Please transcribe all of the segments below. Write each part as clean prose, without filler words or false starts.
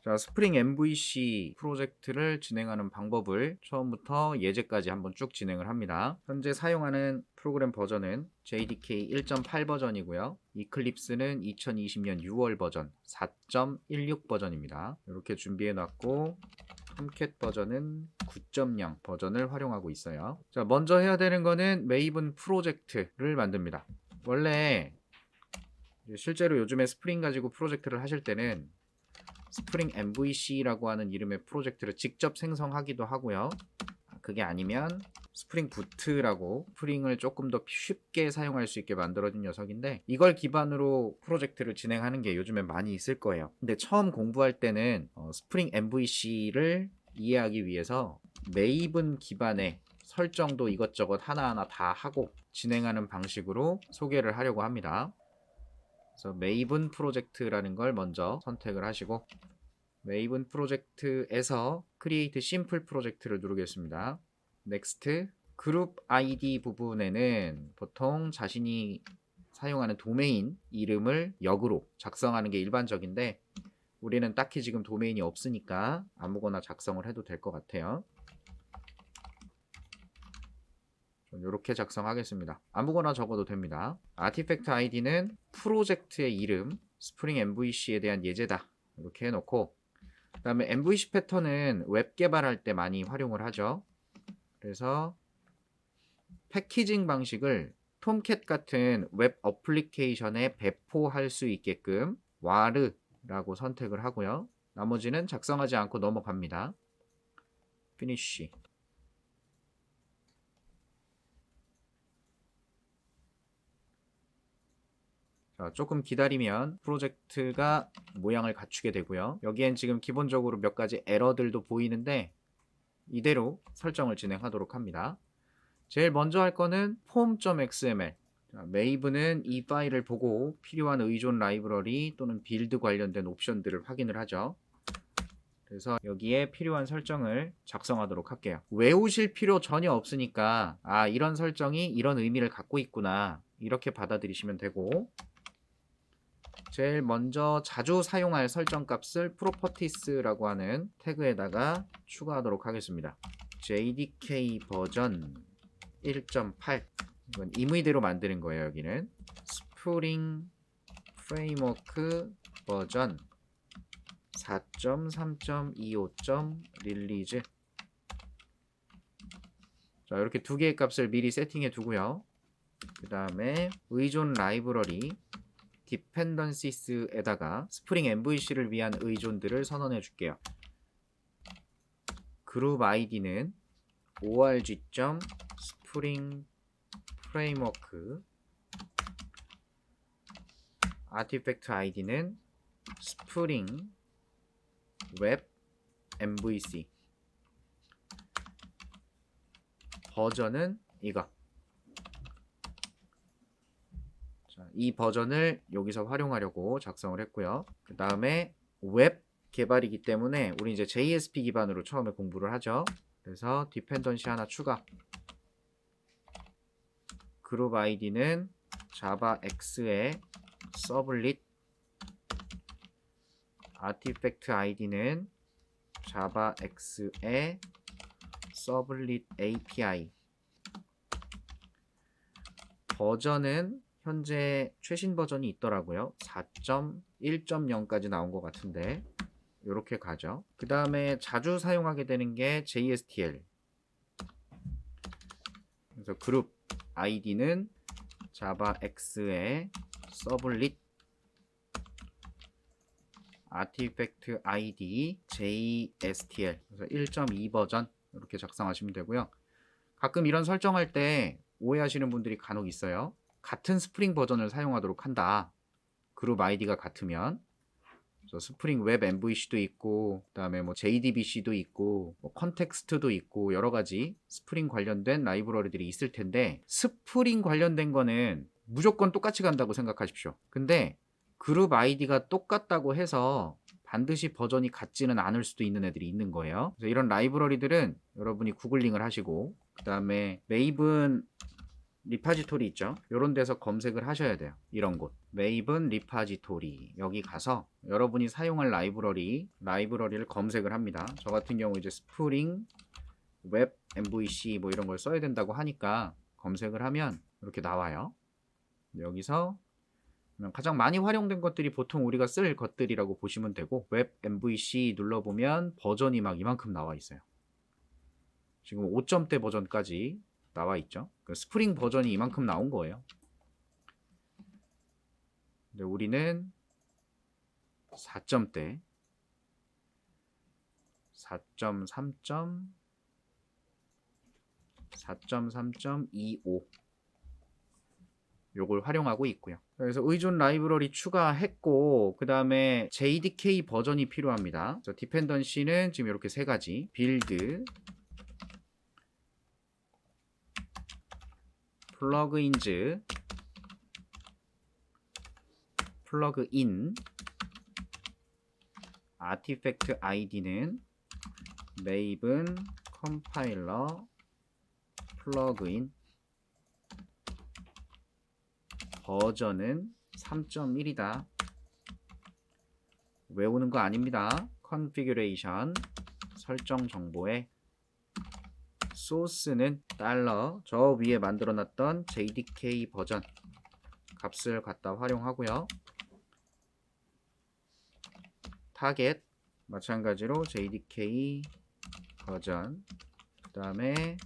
자, 스프링 MVC 프로젝트를 진행하는 방법을 처음부터 예제까지 한번 쭉 진행을 합니다. 현재 사용하는 프로그램 버전은 JDK 1.8 버전이고요. 이클립스는 2020년 6월 버전 4.16 버전입니다. 이렇게 준비해 놨고 톰캣 버전은 9.0 버전을 활용하고 있어요. 자, 먼저 해야 되는 거는 메이븐 프로젝트를 만듭니다. 원래 실제로 요즘에 스프링 가지고 프로젝트를 하실 때는 스프링 MVC라고 하는 이름의 프로젝트를 직접 생성하기도 하고요. 그게 아니면 스프링 부트라고 스프링을 조금 더 쉽게 사용할 수 있게 만들어진 녀석인데, 이걸 기반으로 프로젝트를 진행하는 게 요즘에 많이 있을 거예요. 근데 처음 공부할 때는 스프링 MVC를 이해하기 위해서 메이븐 기반의 설정도 이것저것 하나하나 다 하고 진행하는 방식으로 소개를 하려고 합니다. 그래서 메이븐 프로젝트라는 걸 먼저 선택을 하시고, 메이븐 프로젝트에서 크리에이트 심플 프로젝트를 누르겠습니다. 넥스트. 그룹 아이디 부분에는 보통 자신이 사용하는 도메인 이름을 역으로 작성하는 게 일반적인데, 우리는 딱히 지금 도메인이 없으니까 아무거나 작성을 해도 될 것 같아요. 이렇게 작성하겠습니다. 아무거나 적어도 됩니다. 아티팩트 아이디는 프로젝트의 이름, 스프링 MVC에 대한 예제다, 이렇게 해놓고, 그 다음에 MVC 패턴은 웹 개발할 때 많이 활용을 하죠. 그래서 패키징 방식을 톰캣 같은 웹 어플리케이션에 배포할 수 있게끔 와르라고 선택을 하고요. 나머지는 작성하지 않고 넘어갑니다. 피니쉬. 자, 조금 기다리면 프로젝트가 모양을 갖추게 되고요. 여기엔 지금 기본적으로 몇 가지 에러들도 보이는데 이대로 설정을 진행하도록 합니다. 제일 먼저 할 거는 form.xml. 메이븐은 이 파일을 보고 필요한 의존 라이브러리 또는 빌드 관련된 옵션들을 확인을 하죠. 그래서 여기에 필요한 설정을 작성하도록 할게요. 외우실 필요 전혀 없으니까 이런 설정이 이런 의미를 갖고 있구나, 이렇게 받아들이시면 되고, 제일 먼저 자주 사용할 설정 값을 properties라고 하는 태그에다가 추가하도록 하겠습니다. JDK 버전 1.8. 이건 임의대로 만드는 거예요. 여기는 스프링 프레임워크 버전 4.3.25. 릴리즈. 자, 이렇게 두 개의 값을 미리 세팅해 두고요. 그 다음에 의존 라이브러리 dependencies에다가 스프링 MVC를 위한 의존들을 선언해 줄게요. 그룹 아이디는 org.springframework, 아티팩트 아이디는 spring web MVC, 버전은 이거. 자, 이 버전을 여기서 활용하려고 작성을 했고요. 그 다음에 웹 개발이기 때문에 우리 이제 JSP 기반으로 처음에 공부를 하죠. 그래서 디펜던시 하나 추가. 그룹 아이디는 자바X의 서블릿, 아티팩트 아이디는 자바X의 서블릿 API, 버전은 현재 최신 버전이 있더라고요. 4.1.0까지 나온 것 같은데 이렇게 가죠. 그 다음에 자주 사용하게 되는 게 JSTL. 그래서 그룹 아이디는 자바X의 서블릿, 아티팩트 아이디 JSTL. 그래서 1.2 버전 이렇게 작성하시면 되고요. 가끔 이런 설정할 때 오해하시는 분들이 간혹 있어요. 같은 스프링 버전을 사용하도록 한다, 그룹 아이디가 같으면. 스프링 웹 MVC도 있고, 그 다음에 뭐 JDBC도 있고, 뭐 컨텍스트도 있고, 여러 가지 스프링 관련된 라이브러리들이 있을 텐데, 스프링 관련된 거는 무조건 똑같이 간다고 생각하십시오. 근데 그룹 아이디가 똑같다고 해서 반드시 버전이 같지는 않을 수도 있는 애들이 있는 거예요. 그래서 이런 라이브러리들은 여러분이 구글링을 하시고, 그 다음에 메이븐 리파지토리 있죠. 이런 데서 검색을 하셔야 돼요. 이런 곳 메이븐 리파지토리 여기 가서 여러분이 사용할 라이브러리를 검색을 합니다. 저 같은 경우 이제 스프링 웹 MVC 뭐 이런 걸 써야 된다고 하니까 검색을 하면 이렇게 나와요. 여기서 가장 많이 활용된 것들이 보통 우리가 쓸 것들이라고 보시면 되고, 웹 MVC 눌러보면 버전이 막 이만큼 나와 있어요. 지금 5점대 버전까지 나와 있죠. 스프링 버전이 이만큼 나온 거예요. 근데 우리는 4점대 4.3.25 요걸 활용하고 있고요. 그래서 의존 라이브러리 추가했고, 그 다음에 JDK 버전이 필요합니다. 디펜던시는 지금 이렇게 세 가지: 빌드, 플러그인즈, 플러그인, 아티팩트 아이디는 메이븐 컴파일러 플러그인, 버전은 3.1이다. 외우는 거 아닙니다. 컨피규레이션 설정 정보에 소스는 달러, 저 위에 만들어 놨던 JDK 버전 값을 갖다 활용하고요. 타겟 마찬가지로 JDK 버전, 그 다음에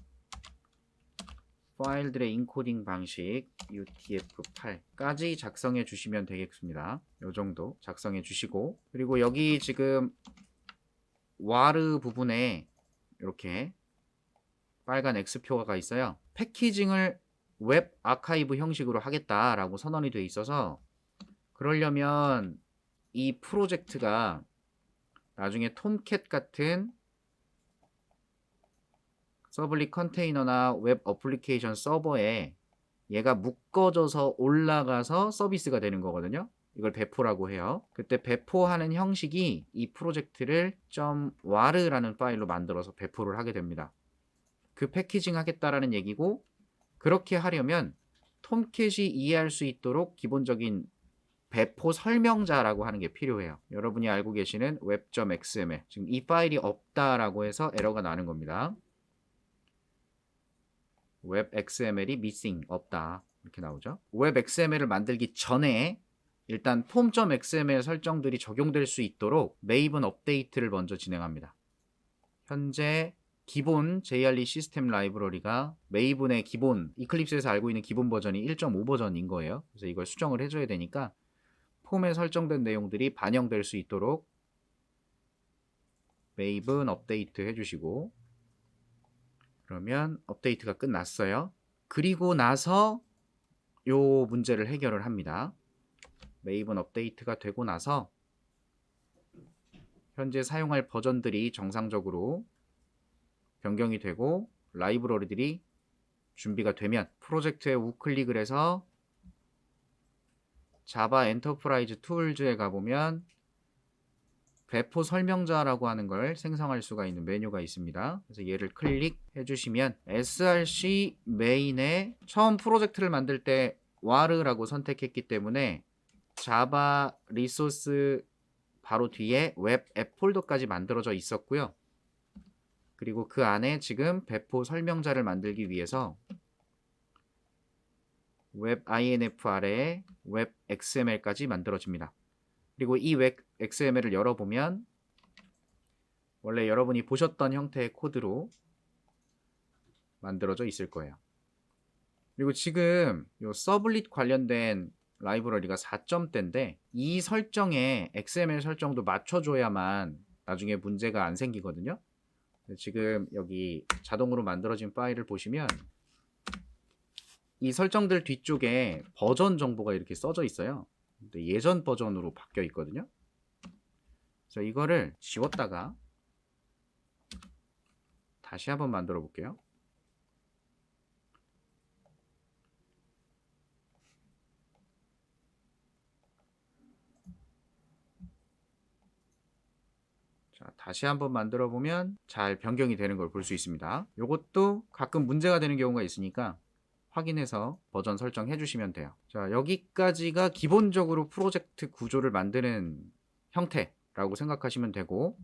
파일들의 인코딩 방식 UTF-8까지 작성해 주시면 되겠습니다. 요 정도 작성해 주시고, 그리고 여기 지금 와르 부분에 이렇게 빨간 X표가 있어요. 패키징을 웹 아카이브 형식으로 하겠다라고 선언이 돼 있어서, 그러려면 이 프로젝트가 나중에 톰캣 같은 서블릿 컨테이너나 웹 어플리케이션 서버에 얘가 묶어져서 올라가서 서비스가 되는 거거든요. 이걸 배포라고 해요. 그때 배포하는 형식이 이 프로젝트를 .war라는 파일로 만들어서 배포를 하게 됩니다. 그 패키징 하겠다라는 얘기고, 그렇게 하려면 톰캣이 이해할 수 있도록 기본적인 배포 설명자라고 하는 게 필요해요. 여러분이 알고 계시는 web.xml, 지금 이 파일이 없다라고 해서 에러가 나는 겁니다. 웹 XML이 missing, 없다, 이렇게 나오죠. 웹 XML을 만들기 전에 일단 폼.xml 설정들이 적용될 수 있도록 메이븐 업데이트를 먼저 진행합니다. 현재 기본 JRE 시스템 라이브러리가 메이븐의 기본, 이클립스에서 알고 있는 기본 버전이 1.5 버전인 거예요. 그래서 이걸 수정을 해줘야 되니까 폼에 설정된 내용들이 반영될 수 있도록 메이븐 업데이트 해주시고, 그러면 업데이트가 끝났어요. 그리고 나서 요 문제를 해결을 합니다. 메이븐 업데이트가 되고 나서 현재 사용할 버전들이 정상적으로 변경이 되고 라이브러리들이 준비가 되면 프로젝트에 우클릭을 해서 자바 엔터프라이즈 툴즈에 가보면 배포 설명자라고 하는 걸 생성할 수가 있는 메뉴가 있습니다. 그래서 얘를 클릭해 주시면 src 메인에 처음 프로젝트를 만들 때 war라고 선택했기 때문에 자바 리소스 바로 뒤에 웹 앱 폴더까지 만들어져 있었고요. 그리고 그 안에 지금 배포 설명자를 만들기 위해서 웹 inf 아래에 웹 xml까지 만들어집니다. 그리고 이 웹 XML을 열어보면 원래 여러분이 보셨던 형태의 코드로 만들어져 있을 거예요. 그리고 지금 이 서블릿 관련된 라이브러리가 4점대인데 이 설정에 XML 설정도 맞춰줘야만 나중에 문제가 안 생기거든요. 지금 여기 자동으로 만들어진 파일을 보시면 이 설정들 뒤쪽에 버전 정보가 이렇게 써져 있어요. 근데 예전 버전으로 바뀌어 있거든요. 그래서 이거를 지웠다가 다시 한번 만들어 볼게요. 자, 다시 한번 만들어 보면 잘 변경이 되는 걸 볼 수 있습니다. 이것도 가끔 문제가 되는 경우가 있으니까 확인해서 버전 설정해 주시면 돼요. 자, 여기까지가 기본적으로 프로젝트 구조를 만드는 형태라고 생각하시면 되고,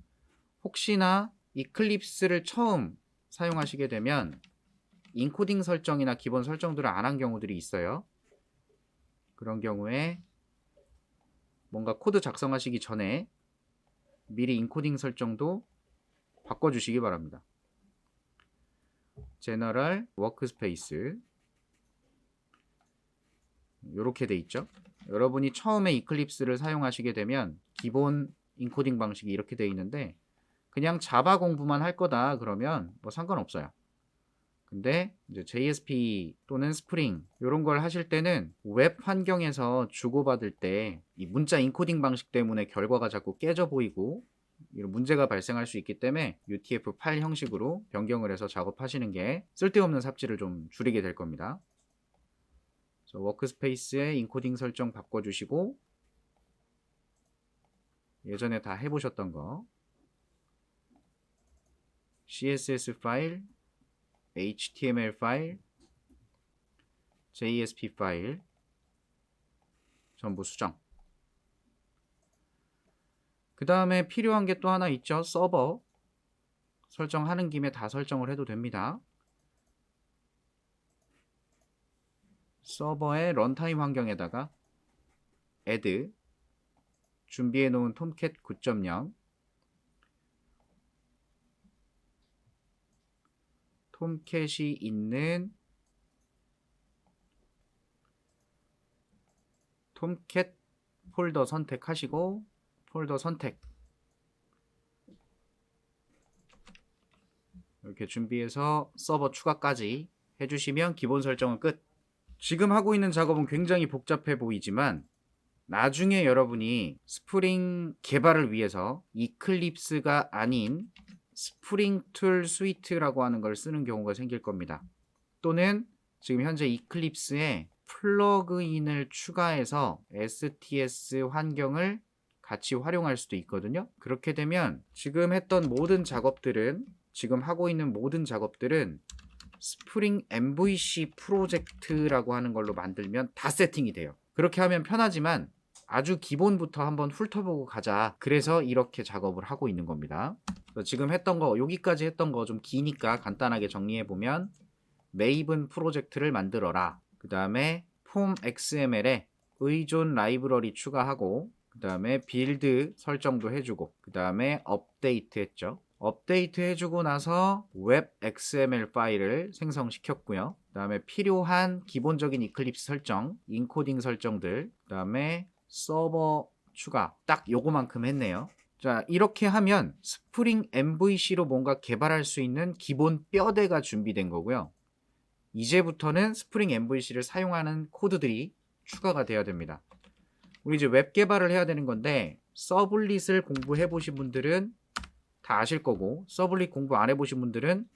혹시나 이클립스를 처음 사용하시게 되면 인코딩 설정이나 기본 설정들을 안 한 경우들이 있어요. 그런 경우에 뭔가 코드 작성하시기 전에 미리 인코딩 설정도 바꿔주시기 바랍니다. 제너럴 워크스페이스 이렇게 돼 있죠. 여러분이 처음에 이클립스를 사용하시게 되면 기본 인코딩 방식이 이렇게 돼 있는데, 그냥 자바 공부만 할 거다 그러면 뭐 상관없어요. 근데 이제 JSP 또는 스프링 이런 걸 하실 때는 웹 환경에서 주고받을 때 이 문자 인코딩 방식 때문에 결과가 자꾸 깨져 보이고 이런 문제가 발생할 수 있기 때문에 UTF-8 형식으로 변경을 해서 작업하시는 게 쓸데없는 삽질을 좀 줄이게 될 겁니다. 그래서 워크스페이스의 인코딩 설정 바꿔주시고, 예전에 다 해보셨던 거 CSS 파일, HTML 파일, JSP 파일 전부 수정. 그 다음에 필요한 게 또 하나 있죠. 서버 설정하는 김에 다 설정을 해도 됩니다. 서버의 런타임 환경에다가 add 준비해 놓은 톰캣 9.0 톰캣이 있는 톰캣 폴더 선택하시고 폴더 선택 이렇게 준비해서 서버 추가까지 해주시면 기본 설정은 끝. 지금 하고 있는 작업은 굉장히 복잡해 보이지만 나중에 여러분이 스프링 개발을 위해서 이클립스가 아닌 스프링 툴 스위트라고 하는 걸 쓰는 경우가 생길 겁니다. 또는 지금 현재 이클립스에 플러그인을 추가해서 STS 환경을 같이 활용할 수도 있거든요. 그렇게 되면 지금 했던 모든 작업들은, 지금 하고 있는 모든 작업들은 스프링 MVC 프로젝트라고 하는 걸로 만들면 다 세팅이 돼요. 그렇게 하면 편하지만 아주 기본부터 한번 훑어보고 가자. 그래서 이렇게 작업을 하고 있는 겁니다. 지금 했던 거, 여기까지 했던 거 좀 기니까 간단하게 정리해보면 메이븐 프로젝트를 만들어라. 그 다음에 폼 XML에 의존 라이브러리 추가하고, 그 다음에 빌드 설정도 해주고, 그 다음에 업데이트 했죠. 업데이트 해주고 나서 웹 XML 파일을 생성시켰고요. 그 다음에 필요한 기본적인 이클립스 설정, 인코딩 설정들, 그 다음에 서버 추가, 딱 요거만큼 했네요. 자, 이렇게 하면 스프링 MVC로 뭔가 개발할 수 있는 기본 뼈대가 준비된 거고요. 이제부터는 스프링 MVC를 사용하는 코드들이 추가가 돼야 됩니다. 우리 이제 웹 개발을 해야 되는 건데, 서블릿을 공부해 보신 분들은 다 아실 거고, 서블릿 공부 안 해보신 분들은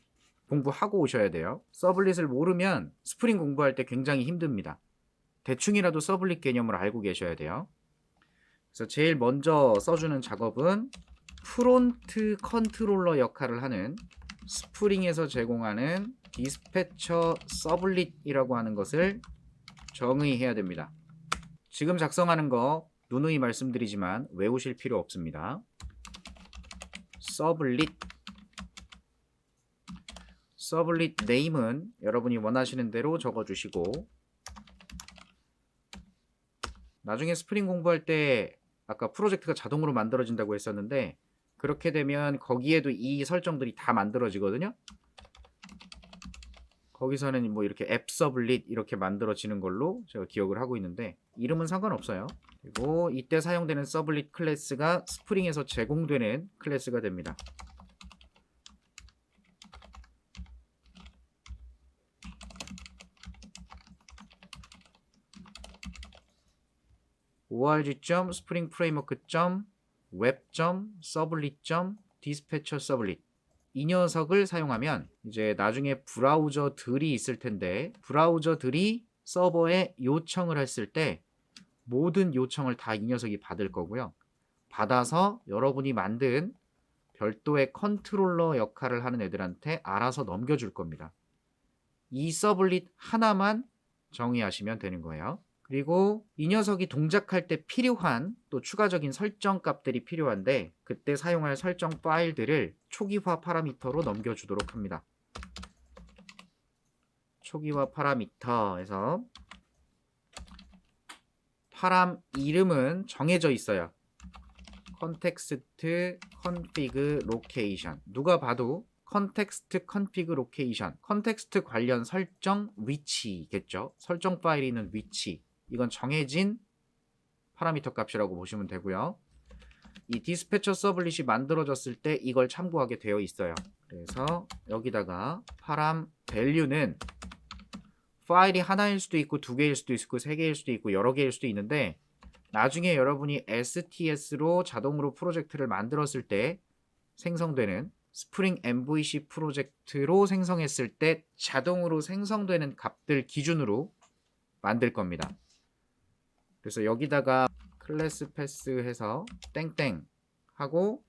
공부하고 오셔야 돼요. 서블릿을 모르면 스프링 공부할 때 굉장히 힘듭니다. 대충이라도 서블릿 개념을 알고 계셔야 돼요. 그래서 제일 먼저 써주는 작업은 프론트 컨트롤러 역할을 하는 스프링에서 제공하는 디스패처 서블릿이라고 하는 것을 정의해야 됩니다. 지금 작성하는 거 누누이 말씀드리지만 외우실 필요 없습니다. 서블릿 네임은 여러분이 원하시는 대로 적어주시고, 나중에 스프링 공부할 때 아까 프로젝트가 자동으로 만들어진다고 했었는데, 그렇게 되면 거기에도 이 설정들이 다 만들어지거든요. 거기서는 뭐 이렇게 앱 서블릿 이렇게 만들어지는 걸로 제가 기억을 하고 있는데, 이름은 상관없어요. 그리고 이때 사용되는 서블릿 클래스가 스프링에서 제공되는 클래스가 됩니다. org.springframework.web.sublit.dispatcher-sublit 이 녀석을 사용하면 이제 나중에 브라우저들이 있을 텐데, 브라우저들이 서버에 요청을 했을 때 모든 요청을 다 이 녀석이 받을 거고요. 받아서 여러분이 만든 별도의 컨트롤러 역할을 하는 애들한테 알아서 넘겨줄 겁니다. 이 서블릿 하나만 정의하시면 되는 거예요. 그리고 이 녀석이 동작할 때 필요한 또 추가적인 설정 값들이 필요한데 그때 사용할 설정 파일들을 초기화 파라미터로 넘겨주도록 합니다. 초기화 파라미터에서 파람 이름은 정해져 있어요. 컨텍스트 컨피그 로케이션. 누가 봐도 컨텍스트 컨피그 로케이션. 컨텍스트 관련 설정 위치겠죠. 설정 파일이 있는 위치. 이건 정해진 파라미터 값이라고 보시면 되고요. 이 디스패처 서블릿이 만들어졌을 때 이걸 참고하게 되어 있어요. 그래서 여기다가 파람 밸류는 파일이 하나일 수도 있고 두 개일 수도 있고 세 개일 수도 있고 여러 개일 수도 있는데 나중에 여러분이 STS로 자동으로 프로젝트를 만들었을 때 생성되는 스프링 MVC 프로젝트로 생성했을 때 자동으로 생성되는 값들 기준으로 만들 겁니다. 그래서 여기다가 클래스 패스 해서 땡땡 하고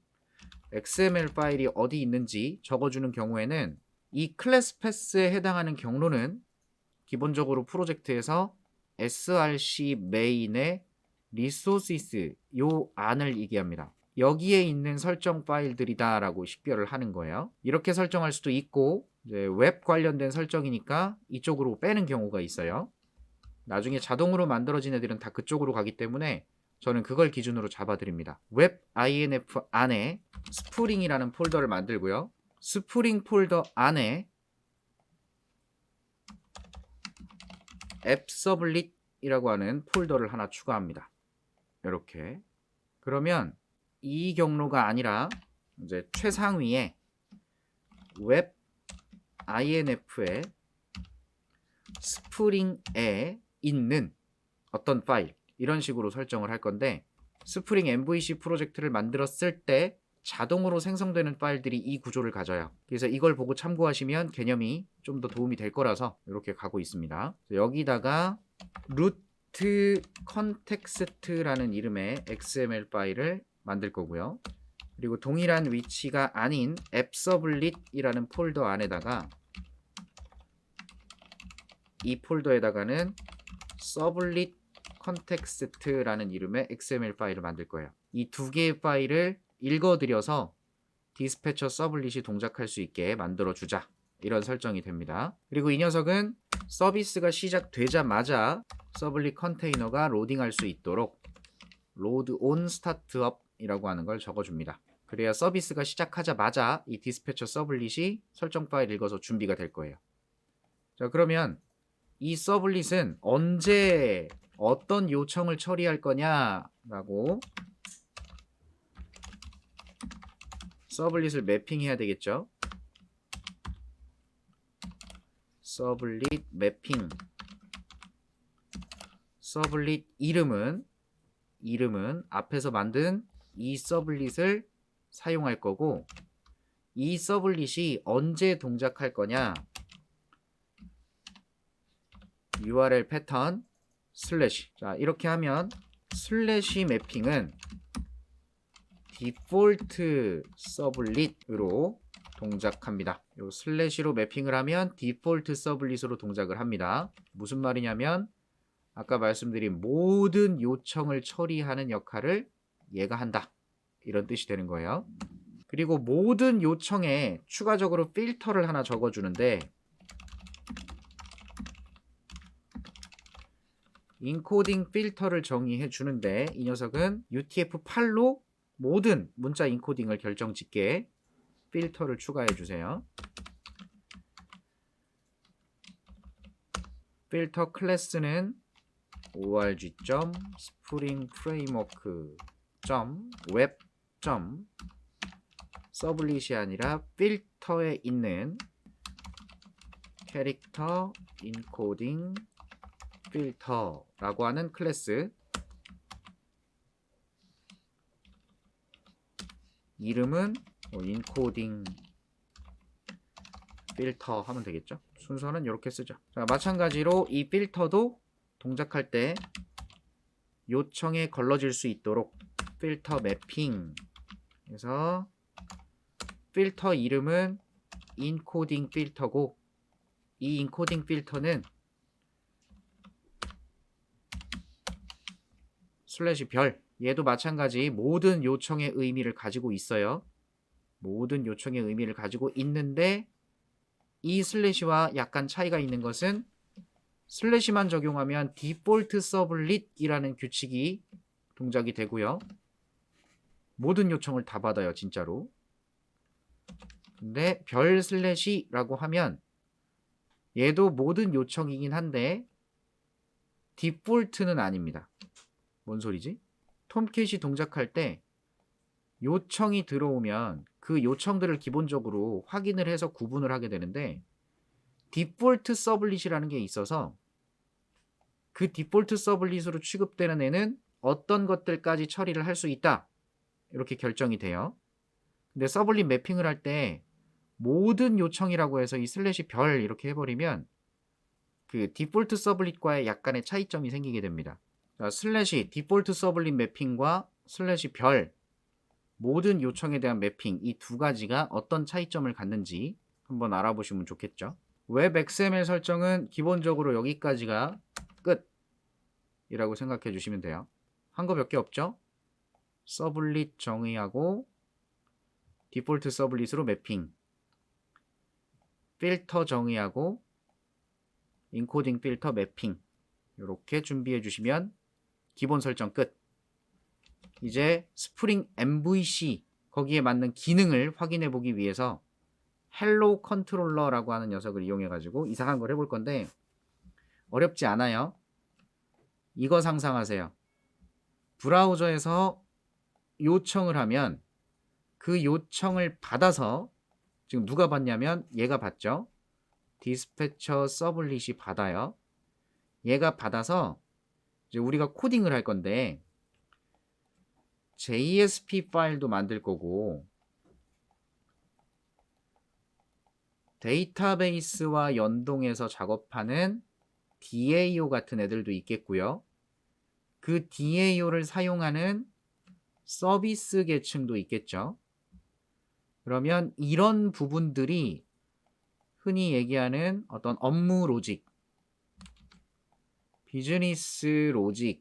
XML 파일이 어디 있는지 적어주는 경우에는 이 클래스 패스에 해당하는 경로는 기본적으로 프로젝트에서 src main의 resources 요 안을 얘기합니다. 여기에 있는 설정 파일들이다 라고 식별을 하는 거예요. 이렇게 설정할 수도 있고 이제 웹 관련된 설정이니까 이쪽으로 빼는 경우가 있어요. 나중에 자동으로 만들어진 애들은 다 그쪽으로 가기 때문에 저는 그걸 기준으로 잡아드립니다. 웹 inf 안에 스프링이라는 폴더를 만들고요. 스프링 폴더 안에 앱서블릿이라고 하는 폴더를 하나 추가합니다. 이렇게. 그러면 이 경로가 아니라 이제 최상위에 웹 inf에 스프링에 있는 어떤 파일 이런 식으로 설정을 할 건데 스프링 MVC 프로젝트를 만들었을 때 자동으로 생성되는 파일들이 이 구조를 가져요. 그래서 이걸 보고 참고하시면 개념이 좀 더 도움이 될 거라서 이렇게 가고 있습니다. 여기다가 루트 컨텍스트라는 이름의 XML 파일을 만들 거고요. 그리고 동일한 위치가 아닌 앱서블릿이라는 폴더 안에다가 이 폴더에다가는 서블릿 컨텍스트라는 이름의 XML 파일을 만들 거예요. 이 두 개의 파일을 읽어드려서 디스패처 서블릿이 동작할 수 있게 만들어주자. 이런 설정이 됩니다. 그리고 이 녀석은 서비스가 시작되자마자 서블릿 컨테이너가 로딩할 수 있도록 load on startup 이라고 하는 걸 적어줍니다. 그래야 서비스가 시작하자마자 이 디스패처 서블릿이 설정 파일 읽어서 준비가 될 거예요. 자, 그러면 이 서블릿은 언제 어떤 요청을 처리할 거냐라고 서블릿을 매핑해야 되겠죠. 서블릿 매핑. 서블릿 이름은 앞에서 만든 이 서블릿을 사용할 거고 이 서블릿이 언제 동작할 거냐 URL 패턴 슬래시. 자, 이렇게 하면 슬래시 매핑은 디폴트 서블릿으로 동작합니다. 요 슬래시로 매핑을 하면 디폴트 서블릿으로 동작을 합니다. 무슨 말이냐면 아까 말씀드린 모든 요청을 처리하는 역할을 얘가 한다. 이런 뜻이 되는 거예요. 그리고 모든 요청에 추가적으로 필터를 하나 적어주는데 인코딩 필터를 정의해 주는데 이 녀석은 UTF-8로 모든 문자 인코딩을 결정짓게 필터를 추가해 주세요. 필터 클래스는 org.springframework.web. 서블릿이 아니라 필터에 있는 캐릭터 인코딩 필터라고 하는 클래스. 이름은 인코딩 필터 하면 되겠죠. 순서는 이렇게 쓰죠. 자, 마찬가지로 이 필터도 동작할 때 요청에 걸러질 수 있도록 필터 매핑 해서 필터 이름은 인코딩 필터고 이 인코딩 필터는 슬래시 별, 얘도 마찬가지 모든 요청의 의미를 가지고 있어요. 모든 요청의 의미를 가지고 있는데 이 슬래시와 약간 차이가 있는 것은 슬래시만 적용하면 디폴트 서블릿이라는 규칙이 동작이 되고요. 모든 요청을 다 받아요, 진짜로. 근데 별 슬래시라고 하면 얘도 모든 요청이긴 한데 디폴트는 아닙니다. 뭔 소리지? 톰캣이 동작할 때 요청이 들어오면 그 요청들을 기본적으로 확인을 해서 구분을 하게 되는데 디폴트 서블릿이라는 게 있어서 그 디폴트 서블릿으로 취급되는 애는 어떤 것들까지 처리를 할 수 있다. 이렇게 결정이 돼요. 근데 서블릿 매핑을 할 때 모든 요청이라고 해서 이 슬래시 별 이렇게 해버리면 그 디폴트 서블릿과의 약간의 차이점이 생기게 됩니다. 자, 슬래시 디폴트 서블릿 매핑과 슬래시 별 모든 요청에 대한 매핑 이 두 가지가 어떤 차이점을 갖는지 한번 알아보시면 좋겠죠. 웹 XML 설정은 기본적으로 여기까지가 끝이라고 생각해 주시면 돼요. 한 거 몇 개 없죠? 서블릿 정의하고 디폴트 서블릿으로 매핑, 필터 정의하고 인코딩 필터 매핑 이렇게 준비해 주시면 기본 설정 끝. 이제 스프링 MVC 거기에 맞는 기능을 확인해 보기 위해서 헬로 컨트롤러라고 하는 녀석을 이용해 가지고 이상한 걸 해볼 건데 어렵지 않아요. 이거 상상하세요. 브라우저에서 요청을 하면 그 요청을 받아서 지금 누가 받냐면 얘가 받죠. 디스패처 서블릿이 받아요. 얘가 받아서 이제 우리가 코딩을 할 건데 JSP 파일도 만들 거고 데이터베이스와 연동해서 작업하는 DAO 같은 애들도 있겠고요. 그 DAO를 사용하는 서비스 계층도 있겠죠. 그러면 이런 부분들이 흔히 얘기하는 어떤 업무 로직, 비즈니스 로직을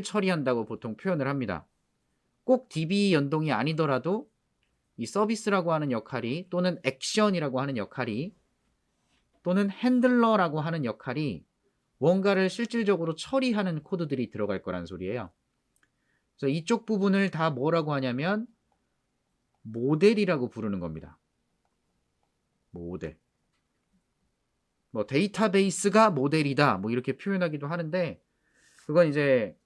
처리한다고 보통 표현을 합니다. 꼭 DB 연동이 아니더라도 이 서비스라고 하는 역할이 또는 액션이라고 하는 역할이 또는 핸들러라고 하는 역할이 뭔가를 실질적으로 처리하는 코드들이 들어갈 거란 소리예요. 그래서 이쪽 부분을 다 뭐라고 하냐면 모델이라고 부르는 겁니다. 모델. 뭐 데이터베이스가 모델이다 뭐 이렇게 표현하기도 하는데 그건 이제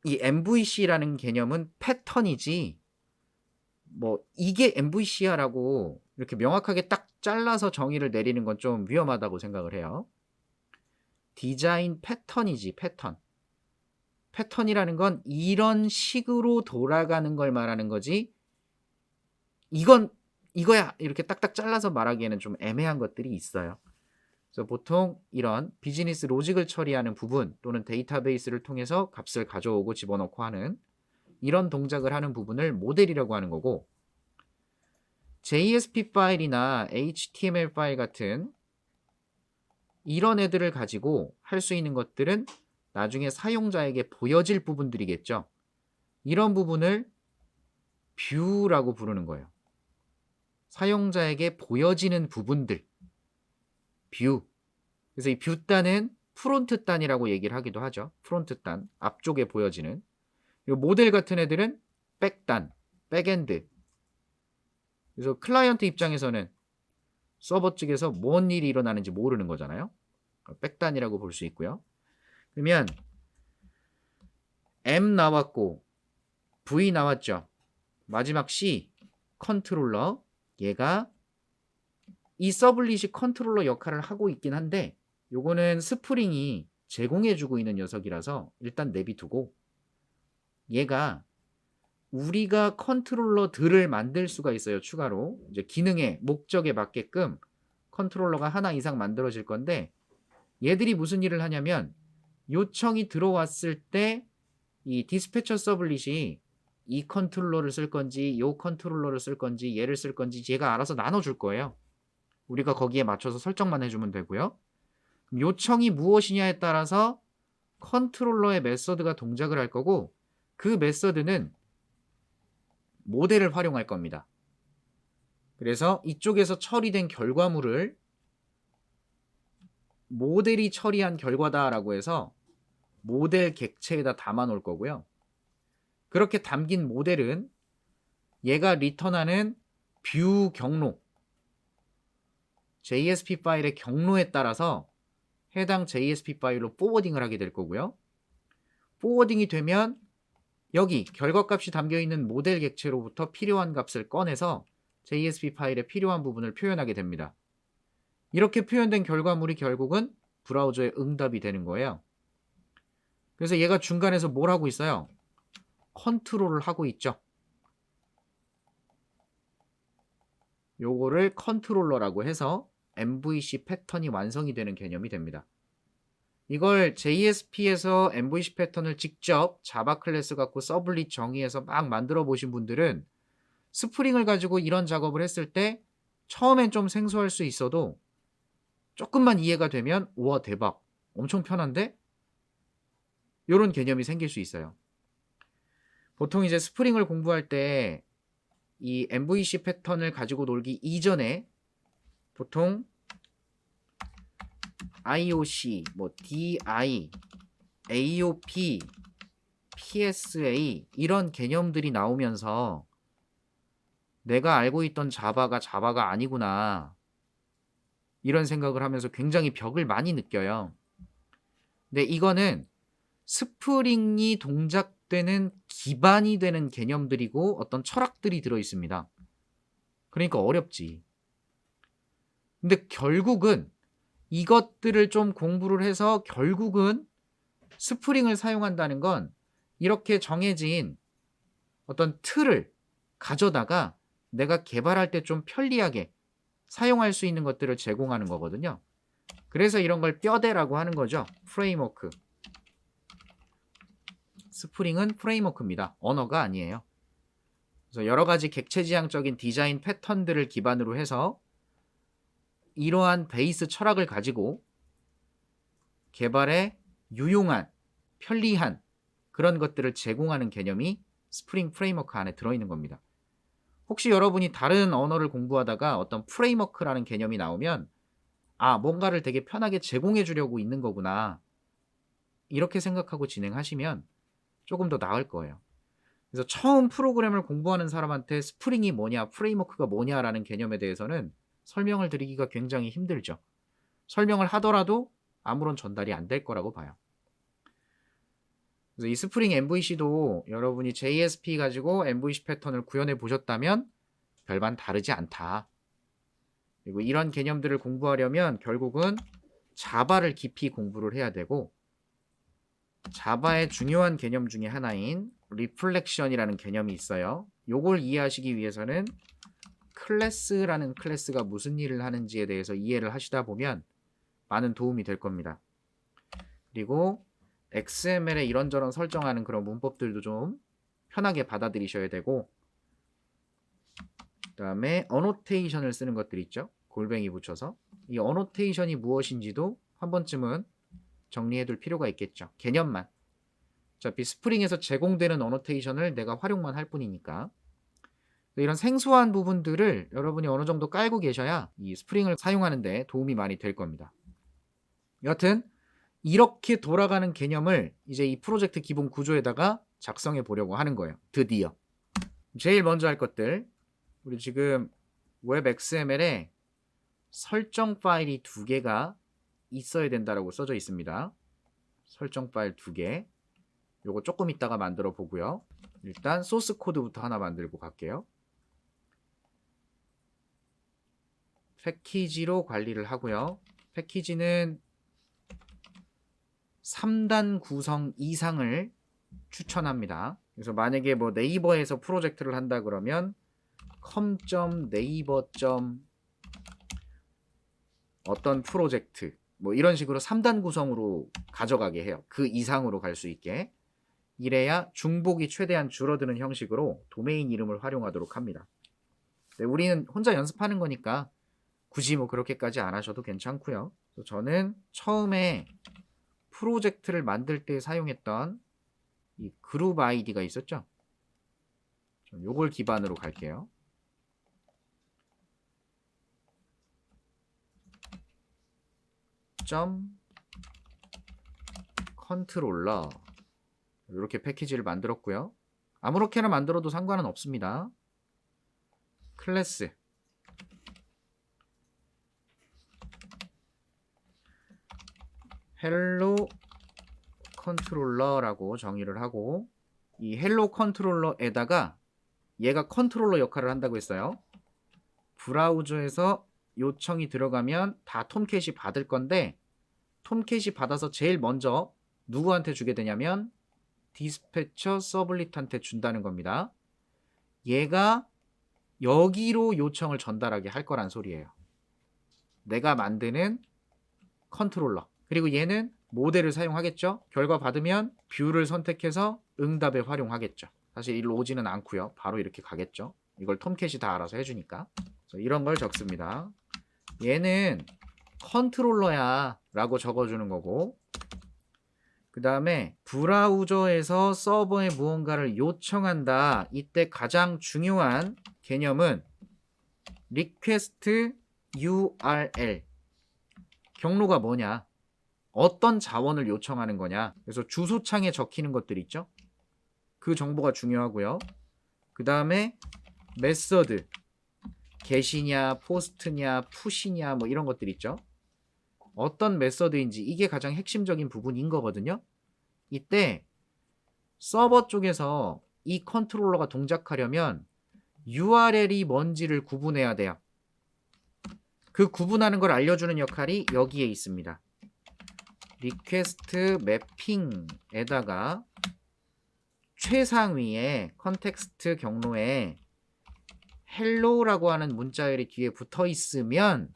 이 MVC라는 개념은 패턴이지 뭐 이게 MVC야라고 이렇게 명확하게 딱 잘라서 정의를 내리는 건 좀 위험하다고 생각을 해요. 디자인 패턴이지 패턴. 패턴이라는 건 이런 식으로 돌아가는 걸 말하는 거지 이건 이거야 이렇게 딱딱 잘라서 말하기에는 좀 애매한 것들이 있어요. 그래서 보통 이런 비즈니스 로직을 처리하는 부분 또는 데이터베이스를 통해서 값을 가져오고 집어넣고 하는 이런 동작을 하는 부분을 모델이라고 하는 거고 JSP 파일이나 HTML 파일 같은 이런 애들을 가지고 할 수 있는 것들은 나중에 사용자에게 보여질 부분들이겠죠. 이런 부분을 뷰라고 부르는 거예요. 사용자에게 보여지는 부분들. 뷰. 그래서 이 뷰 단은 프론트 단이라고 얘기를 하기도 하죠. 프론트 단. 앞쪽에 보여지는. 그리고 모델 같은 애들은 백 단, 백엔드. 그래서 클라이언트 입장에서는 서버 측에서 뭔 일이 일어나는지 모르는 거잖아요. 백단이라고 볼 수 있고요. 그러면 M 나왔고 V 나왔죠. 마지막 C 컨트롤러 얘가 이 서블릿이 컨트롤러 역할을 하고 있긴 한데 요거는 스프링이 제공해주고 있는 녀석이라서 일단 내비두고 얘가 우리가 컨트롤러들을 만들 수가 있어요. 추가로 이제 기능의 목적에 맞게끔 컨트롤러가 하나 이상 만들어질 건데 얘들이 무슨 일을 하냐면 요청이 들어왔을 때 이 디스패처 서블릿이 이 컨트롤러를 쓸 건지 요 컨트롤러를 쓸 건지 얘를 쓸 건지 얘가 알아서 나눠줄 거예요. 우리가 거기에 맞춰서 설정만 해주면 되고요. 요청이 무엇이냐에 따라서 컨트롤러의 메서드가 동작을 할 거고 그 메서드는 모델을 활용할 겁니다. 그래서 이쪽에서 처리된 결과물을 모델이 처리한 결과다라고 해서 모델 객체에다 담아 놓을 거고요. 그렇게 담긴 모델은 얘가 리턴하는 뷰 경로, JSP 파일의 경로에 따라서 해당 JSP 파일로 포워딩을 하게 될 거고요. 포워딩이 되면 여기 결과값이 담겨있는 모델 객체로부터 필요한 값을 꺼내서 JSP 파일에 필요한 부분을 표현하게 됩니다. 이렇게 표현된 결과물이 결국은 브라우저의 응답이 되는 거예요. 그래서 얘가 중간에서 뭘 하고 있어요? 컨트롤을 하고 있죠. 요거를 컨트롤러라고 해서 MVC 패턴이 완성이 되는 개념이 됩니다. 이걸 JSP에서 MVC 패턴을 직접 자바 클래스 갖고 서블릿 정의해서 막 만들어 보신 분들은 스프링을 가지고 이런 작업을 했을 때 처음엔 좀 생소할 수 있어도 조금만 이해가 되면 우와 대박 엄청 편한데? 이런 개념이 생길 수 있어요. 보통 이제 스프링을 공부할 때 이 MVC 패턴을 가지고 놀기 이전에 보통 IOC, 뭐 DI, AOP, PSA 이런 개념들이 나오면서 내가 알고 있던 자바가 아니구나 이런 생각을 하면서 굉장히 벽을 많이 느껴요. 근데 이거는 스프링이 동작되는 기반이 되는 개념들이고 어떤 철학들이 들어있습니다. 그러니까 어렵지. 근데 결국은 이것들을 좀 공부를 해서 결국은 스프링을 사용한다는 건 이렇게 정해진 어떤 틀을 가져다가 내가 개발할 때 좀 편리하게 사용할 수 있는 것들을 제공하는 거거든요. 그래서 이런 걸 뼈대라고 하는 거죠. 프레임워크. 스프링은 프레임워크입니다. 언어가 아니에요. 그래서 여러 가지 객체지향적인 디자인 패턴들을 기반으로 해서 이러한 베이스 철학을 가지고 개발에 유용한, 편리한 그런 것들을 제공하는 개념이 스프링 프레임워크 안에 들어있는 겁니다. 혹시 여러분이 다른 언어를 공부하다가 어떤 프레임워크라는 개념이 나오면 뭔가를 되게 편하게 제공해 주려고 있는 거구나 이렇게 생각하고 진행하시면 조금 더 나을 거예요. 그래서 처음 프로그램을 공부하는 사람한테 스프링이 뭐냐, 프레임워크가 뭐냐라는 개념에 대해서는 설명을 드리기가 굉장히 힘들죠. 설명을 하더라도 아무런 전달이 안 될 거라고 봐요. 그래서 이 스프링 MVC도 여러분이 JSP 가지고 MVC 패턴을 구현해 보셨다면 별반 다르지 않다. 그리고 이런 개념들을 공부하려면 결국은 자바를 깊이 공부를 해야 되고 자바의 중요한 개념 중에 하나인 리플렉션이라는 개념이 있어요. 요걸 이해하시기 위해서는 클래스라는 클래스가 무슨 일을 하는지에 대해서 이해를 하시다 보면 많은 도움이 될 겁니다. 그리고 XML에 이런저런 설정하는 그런 문법들도 좀 편하게 받아들이셔야 되고 그 다음에 어노테이션을 쓰는 것들 있죠. 골뱅이 붙여서 이 어노테이션이 무엇인지도 한 번쯤은 정리해 둘 필요가 있겠죠. 개념만. 어차피 스프링에서 제공되는 어노테이션을 내가 활용만 할 뿐이니까. 이런 생소한 부분들을 여러분이 어느 정도 깔고 계셔야 이 스프링을 사용하는 데 도움이 많이 될 겁니다. 여하튼 이렇게 돌아가는 개념을 이제 이 프로젝트 기본 구조에다가 작성해 보려고 하는 거예요. 드디어. 제일 먼저 할 것들. 우리 지금 웹 XML에 설정 파일이 2개가 있어야 된다라고 써져 있습니다. 설정 파일 2개. 요거 조금 이따가 만들어 보고요. 일단 소스 코드부터 하나 만들고 갈게요. 패키지로 관리를 하고요. 패키지는 3단 구성 이상을 추천합니다. 그래서 만약에 뭐 네이버에서 프로젝트를 한다 그러면 com.naver. 어떤 프로젝트 뭐 이런 식으로 3단 구성으로 가져가게 해요. 그 이상으로 갈 수 있게. 이래야 중복이 최대한 줄어드는 형식으로 도메인 이름을 활용하도록 합니다. 네, 우리는 혼자 연습하는 거니까 굳이 뭐 그렇게까지 안 하셔도 괜찮고요. 저는 처음에 프로젝트를 만들 때 사용했던 이 그룹 아이디가 있었죠. 요걸 기반으로 갈게요. 점 컨트롤러 이렇게 패키지를 만들었고요. 아무렇게나 만들어도 상관은 없습니다. 클래스 헬로 컨트롤러라고 정의를 하고 이 헬로 컨트롤러에다가 얘가 컨트롤러 역할을 한다고 했어요. 브라우저에서 요청이 들어가면 다 톰캣이 받을 건데 톰캣이 받아서 제일 먼저 누구한테 주게 되냐면 디스패처 서블릿한테 준다는 겁니다. 얘가 여기로 요청을 전달하게 할 거란 소리예요. 내가 만드는 컨트롤러. 그리고 얘는 모델을 사용하겠죠. 결과 받으면 뷰를 선택해서 응답에 활용하겠죠. 사실 일로 오지는 않고요. 바로 이렇게 가겠죠. 이걸 톰캣이 다 알아서 해주니까. 이런 걸 적습니다. 얘는 컨트롤러야 라고 적어주는 거고, 그 다음에 브라우저에서 서버에 무언가를 요청한다. 이때 가장 중요한 개념은 request URL. 경로가 뭐냐? 어떤 자원을 요청하는 거냐? 그래서 주소창에 적히는 것들 있죠? 그 정보가 중요하고요. 그 다음에 메서드, get이냐, post냐, push냐 뭐 이런 것들 있죠? 어떤 메서드인지 이게 가장 핵심적인 부분인 거거든요. 이때 서버 쪽에서 이 컨트롤러가 동작하려면 URL이 뭔지를 구분해야 돼요. 그 구분하는 걸 알려주는 역할이 여기에 있습니다. 리퀘스트 매핑에다가 최상위에 컨텍스트 경로에 헬로라고 하는 문자열이 뒤에 붙어 있으면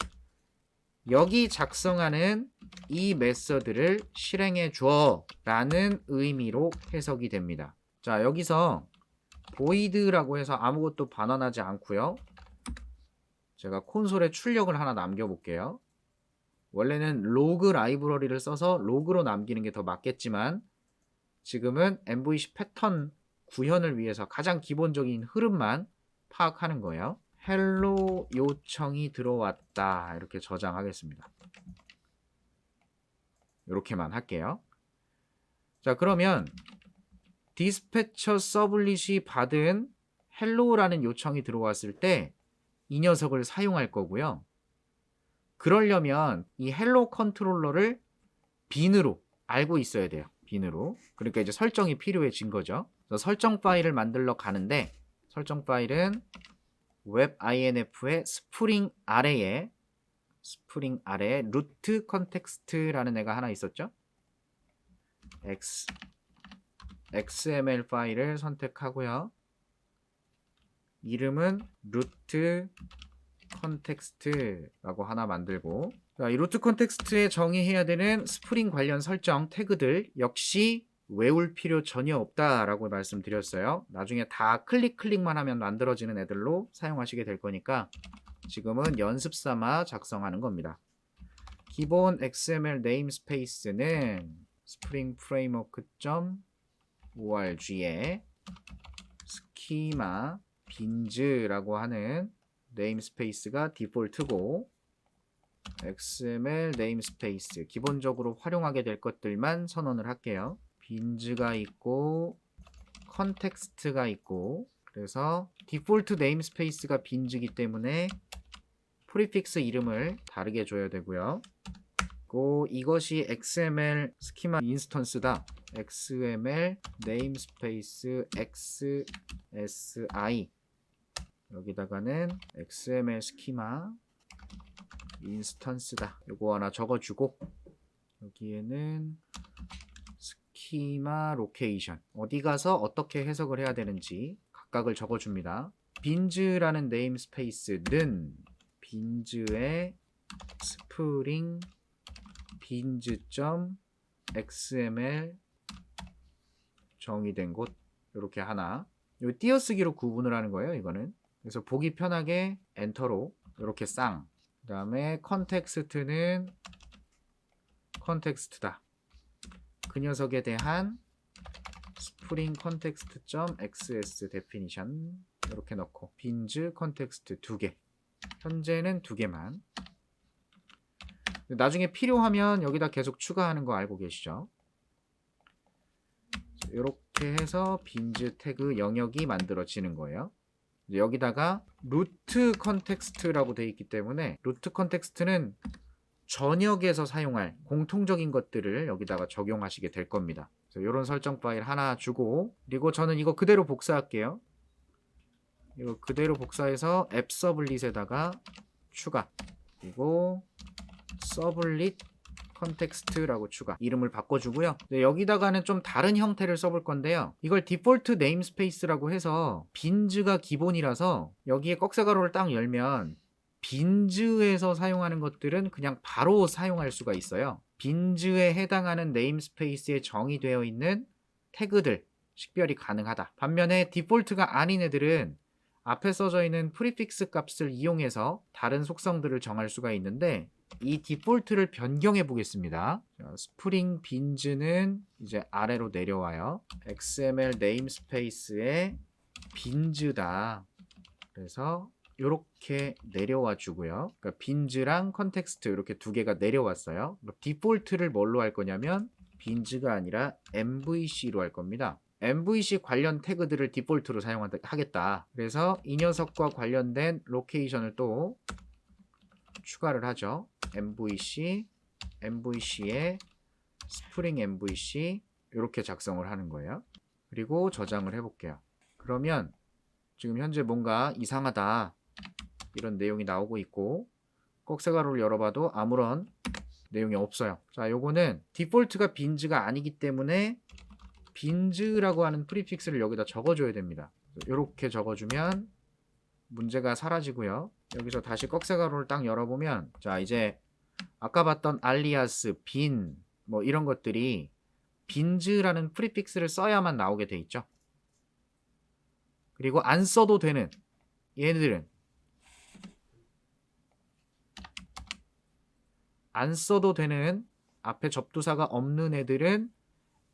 여기 작성하는 이 메서드를 실행해 줘 라는 의미로 해석이 됩니다. 자, 여기서 void라고 해서 아무것도 반환하지 않고요. 제가 콘솔에 출력을 하나 남겨볼게요. 원래는 로그 라이브러리를 써서 로그로 남기는 게 더 맞겠지만 지금은 MVC 패턴 구현을 위해서 가장 기본적인 흐름만 파악하는 거예요. 헬로 요청이 들어왔다. 이렇게 저장하겠습니다. 이렇게만 할게요. 자, 그러면 디스패처 서블릿이 받은 헬로라는 요청이 들어왔을 때 이 녀석을 사용할 거고요. 그러려면 이 헬로 컨트롤러를 빈으로 알고 있어야 돼요. 빈으로. 그러니까 이제 설정이 필요해진 거죠. 그래서 설정 파일을 만들러 가는데 설정 파일은 webinf의 스프링 아래에 루트 컨텍스트라는 애가 하나 있었죠. XML 파일을 선택하고요. 이름은 루트 컨텍스트라고 하나 만들고, 이 루트 컨텍스트에 정의해야 되는 스프링 관련 설정 태그들 역시 외울 필요 전혀 없다라고 말씀드렸어요. 나중에 다 클릭만 하면 만들어지는 애들로 사용하시게 될 거니까 지금은 연습 삼아 작성하는 겁니다. 기본 XML 네임스페이스는 스프링 프레임워크.org에 스키마 빈즈라고 하는 네임스페이스가 디폴트고 XML 네임스페이스 기본적으로 활용하게 될 것들만 선언을 할게요. 빈즈가 있고 컨텍스트가 있고, 그래서 디폴트 네임스페이스가 빈즈이기 때문에 프리픽스 이름을 다르게 줘야 되고요. 그리고 이것이 XML 스키마 인스턴스다. XML 네임스페이스 XSI, 여기다가는 XML 스키마 인스턴스다. 요거 하나 적어주고, 여기에는 스키마 로케이션, 어디 가서 어떻게 해석을 해야 되는지 각각을 적어줍니다. 빈즈라는 네임스페이스는 빈즈의 스프링 빈즈.xml 정의된 곳, 이렇게 하나, 요 띄어쓰기로 구분을 하는 거예요. 이거는 그래서 보기 편하게 엔터로 이렇게 쌍 그 다음에 컨텍스트는 컨텍스트다. 그 녀석에 대한 스프링 컨텍스트.xs 데피니션 이렇게 넣고 빈즈 컨텍스트 2개. 현재는 2개만. 나중에 필요하면 여기다 계속 추가하는 거 알고 계시죠? 이렇게 해서 빈즈 태그 영역이 만들어지는 거예요. 여기다가 루트 컨텍스트라고 되어 있기 때문에 루트 컨텍스트는 전역에서 사용할 공통적인 것들을 여기다가 적용하시게 될 겁니다. 이런 설정 파일 하나 주고, 그리고 저는 이거 그대로 복사할게요. 이거 그대로 복사해서 앱 서블릿에다가 추가, 그리고 서블릿 컨텍스트라고 추가, 이름을 바꿔주고요. 여기다가는 좀 다른 형태를 써볼 건데요. 이걸 디폴트 네임스페이스라고 해서 빈즈가 기본이라서 여기에 꺽쇠가로를 딱 열면 빈즈에서 사용하는 것들은 그냥 바로 사용할 수가 있어요. 빈즈에 해당하는 네임스페이스에 정의되어 있는 태그들 식별이 가능하다. 반면에 디폴트가 아닌 애들은 앞에 써져 있는 프리픽스 값을 이용해서 다른 속성들을 정할 수가 있는데, 이 디폴트를 변경해 보겠습니다. 스프링 빈즈는 이제 아래로 내려와요. XML 네임스페이스에 빈즈다. 그래서 이렇게 내려와 주고요. 그러니까 빈즈랑 컨텍스트 이렇게 두 개가 내려왔어요. 디폴트를 뭘로 할 거냐면 빈즈가 아니라 MVC로 할 겁니다. MVC 관련 태그들을 디폴트로 사용하겠다. 그래서 이 녀석과 관련된 로케이션을 또 추가를 하죠. MVC, MVC에 스프링 MVC 이렇게 작성을 하는 거예요. 그리고 저장을 해볼게요. 그러면 지금 현재 뭔가 이상하다 이런 내용이 나오고 있고, 꺽쇠가루를 열어봐도 아무런 내용이 없어요. 자, 요거는 디폴트가 빈즈가 아니기 때문에 빈즈라고 하는 프리픽스를 여기다 적어줘야 됩니다. 이렇게 적어주면 문제가 사라지고요. 여기서 다시 꺽쇠가루를 딱 열어보면, 자, 이제 아까 봤던 알리아스, 빈 뭐 이런 것들이 빈즈라는 프리픽스를 써야만 나오게 돼 있죠. 그리고 안 써도 되는 얘네들은, 안 써도 되는 앞에 접두사가 없는 애들은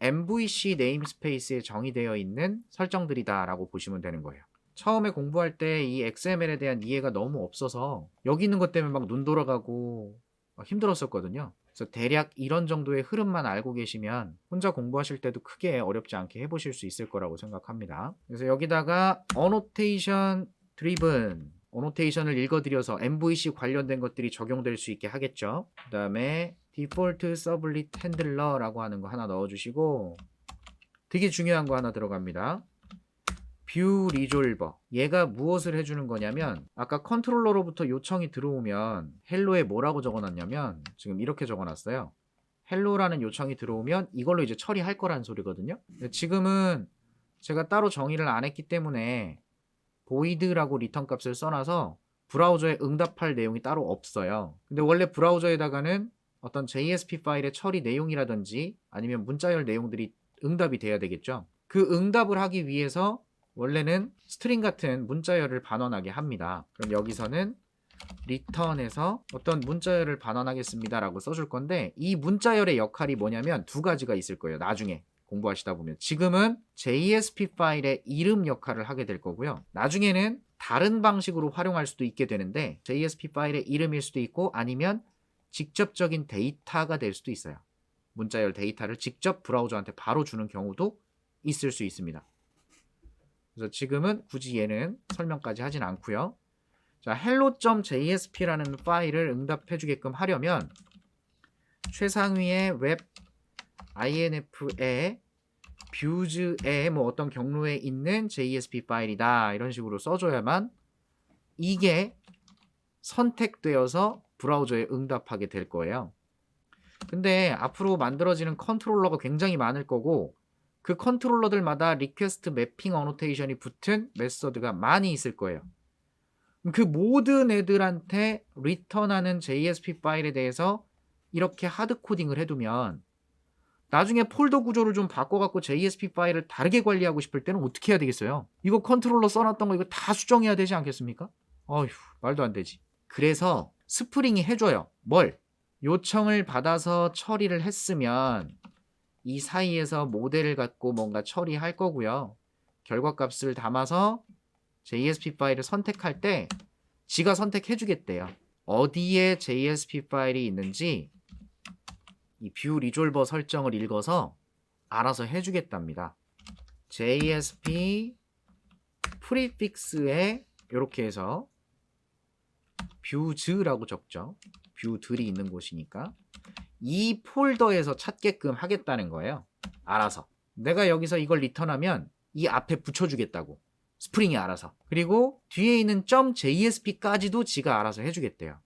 MVC 네임스페이스에 정의되어 있는 설정들이다 라고 보시면 되는 거예요. 처음에 공부할 때 이 XML에 대한 이해가 너무 없어서 여기 있는 것 때문에 막 눈 돌아가고 힘들었었거든요. 그래서 대략 이런 정도의 흐름만 알고 계시면 혼자 공부하실 때도 크게 어렵지 않게 해보실 수 있을 거라고 생각합니다. 그래서 여기다가 annotation driven, annotation을 읽어드려서 MVC 관련된 것들이 적용될 수 있게 하겠죠. 그 다음에 default sublit handler라고 하는 거 하나 넣어주시고, 되게 중요한 거 하나 들어갑니다. 뷰 리졸버. 얘가 무엇을 해주는 거냐면, 아까 컨트롤러로부터 요청이 들어오면 헬로에 뭐라고 적어놨냐면 지금 이렇게 적어놨어요. 헬로라는 요청이 들어오면 이걸로 이제 처리할 거라는 소리거든요. 지금은 제가 따로 정의를 안 했기 때문에 void라고 리턴 값을 써놔서 브라우저에 응답할 내용이 따로 없어요. 근데 원래 브라우저에다가는 어떤 JSP 파일의 처리 내용이라든지 아니면 문자열 내용들이 응답이 돼야 되겠죠. 그 응답을 하기 위해서 원래는 스트링 같은 문자열을 반환하게 합니다. 그럼 여기서는 return에서 어떤 문자열을 반환하겠습니다 라고 써줄 건데, 이 문자열의 역할이 뭐냐면 두 가지가 있을 거예요. 나중에 공부하시다 보면. 지금은 JSP 파일의 이름 역할을 하게 될 거고요. 나중에는 다른 방식으로 활용할 수도 있게 되는데, JSP 파일의 이름일 수도 있고 아니면 직접적인 데이터가 될 수도 있어요. 문자열 데이터를 직접 브라우저한테 바로 주는 경우도 있을 수 있습니다. 그래서 지금은 굳이 얘는 설명까지 하진 않고요. 자, hello.jsp라는 파일을 응답해 주게끔 하려면 최상위의 웹 inf에 뷰즈에 뭐 어떤 경로에 있는 JSP 파일이다 이런 식으로 써줘야만 이게 선택되어서 브라우저에 응답하게 될 거예요. 근데 앞으로 만들어지는 컨트롤러가 굉장히 많을 거고, 그 컨트롤러들마다 리퀘스트 매핑 어노테이션이 붙은 메서드가 많이 있을 거예요. 그 모든 애들한테 리턴하는 JSP 파일에 대해서 이렇게 하드 코딩을 해두면 나중에 폴더 구조를 좀 바꿔갖고 JSP 파일을 다르게 관리하고 싶을 때는 어떻게 해야 되겠어요? 이거 컨트롤러 써놨던 거 이거 다 수정해야 되지 않겠습니까? 어휴, 말도 안 되지. 그래서 스프링이 해줘요. 뭘? 요청을 받아서 처리를 했으면 이 사이에서 모델을 갖고 뭔가 처리할 거고요. 결과값을 담아서 JSP 파일을 선택할 때 지가 선택해 주겠대요. 어디에 JSP 파일이 있는지 이 뷰 리졸버 설정을 읽어서 알아서 해주겠답니다. JSP 프리픽스에 이렇게 해서 뷰즈라고 적죠. 뷰들이 있는 곳이니까 이 폴더에서 찾게끔 하겠다는 거예요. 알아서. 내가 여기서 이걸 리턴하면 이 앞에 붙여주겠다고. 스프링이 알아서. 그리고 뒤에 있는 .jsp까지도 지가 알아서 해주겠대요.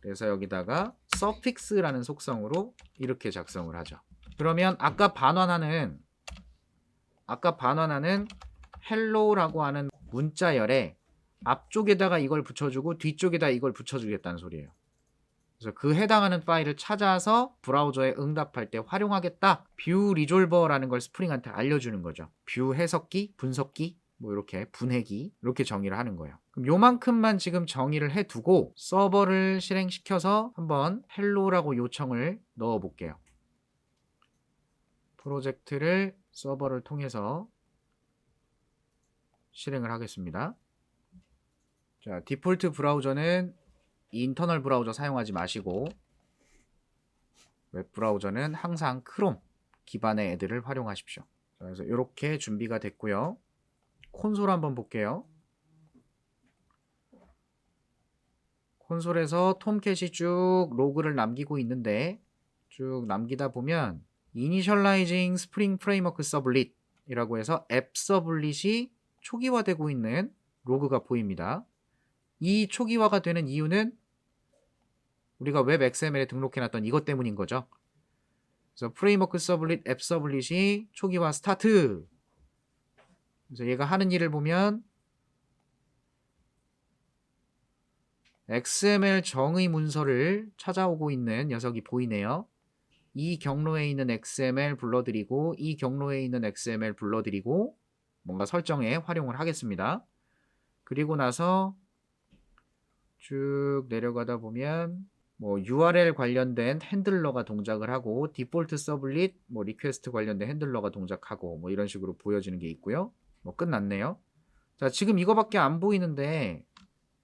그래서 여기다가 suffix라는 속성으로 이렇게 작성을 하죠. 그러면 아까 반환하는 hello라고 하는 문자열에 앞쪽에다가 이걸 붙여주고 뒤쪽에다 이걸 붙여주겠다는 소리예요. 그래서 그 해당하는 파일을 찾아서 브라우저에 응답할 때 활용하겠다. 뷰 리졸버라는 걸 스프링한테 알려주는 거죠. 뷰 해석기, 분석기, 뭐 이렇게 분해기 이렇게 정의를 하는 거예요. 그럼 요만큼만 지금 정의를 해두고 서버를 실행시켜서 한번 헬로라고 요청을 넣어 볼게요. 프로젝트를 서버를 통해서 실행을 하겠습니다. 자, 디폴트 브라우저는 인터널 브라우저 사용하지 마시고 웹 브라우저는 항상 크롬 기반의 애들을 활용하십시오. 자, 그래서 이렇게 준비가 됐고요. 콘솔 한번 볼게요. 콘솔에서 톰캣이 쭉 로그를 남기고 있는데 쭉 남기다 보면 Initializing Spring Framework Servlet 이라고 해서 앱 서블릿이 초기화되고 있는 로그가 보입니다. 이 초기화가 되는 이유는 우리가 웹 XML에 등록해놨던 이것 때문인 거죠. 그래서 프레임워크 서블릿 앱 서블릿이 초기화 스타트. 그래서 얘가 하는 일을 보면 XML 정의 문서를 찾아오고 있는 녀석이 보이네요. 이 경로에 있는 XML 불러드리고 이 경로에 있는 XML 불러드리고 뭔가 설정에 활용을 하겠습니다. 그리고 나서 쭉 내려가다 보면 뭐 URL 관련된 핸들러가 동작을 하고 디폴트 서블릿 뭐 리퀘스트 관련된 핸들러가 동작하고 뭐 이런 식으로 보여지는 게 있고요. 뭐 끝났네요. 자, 지금 이거밖에 안 보이는데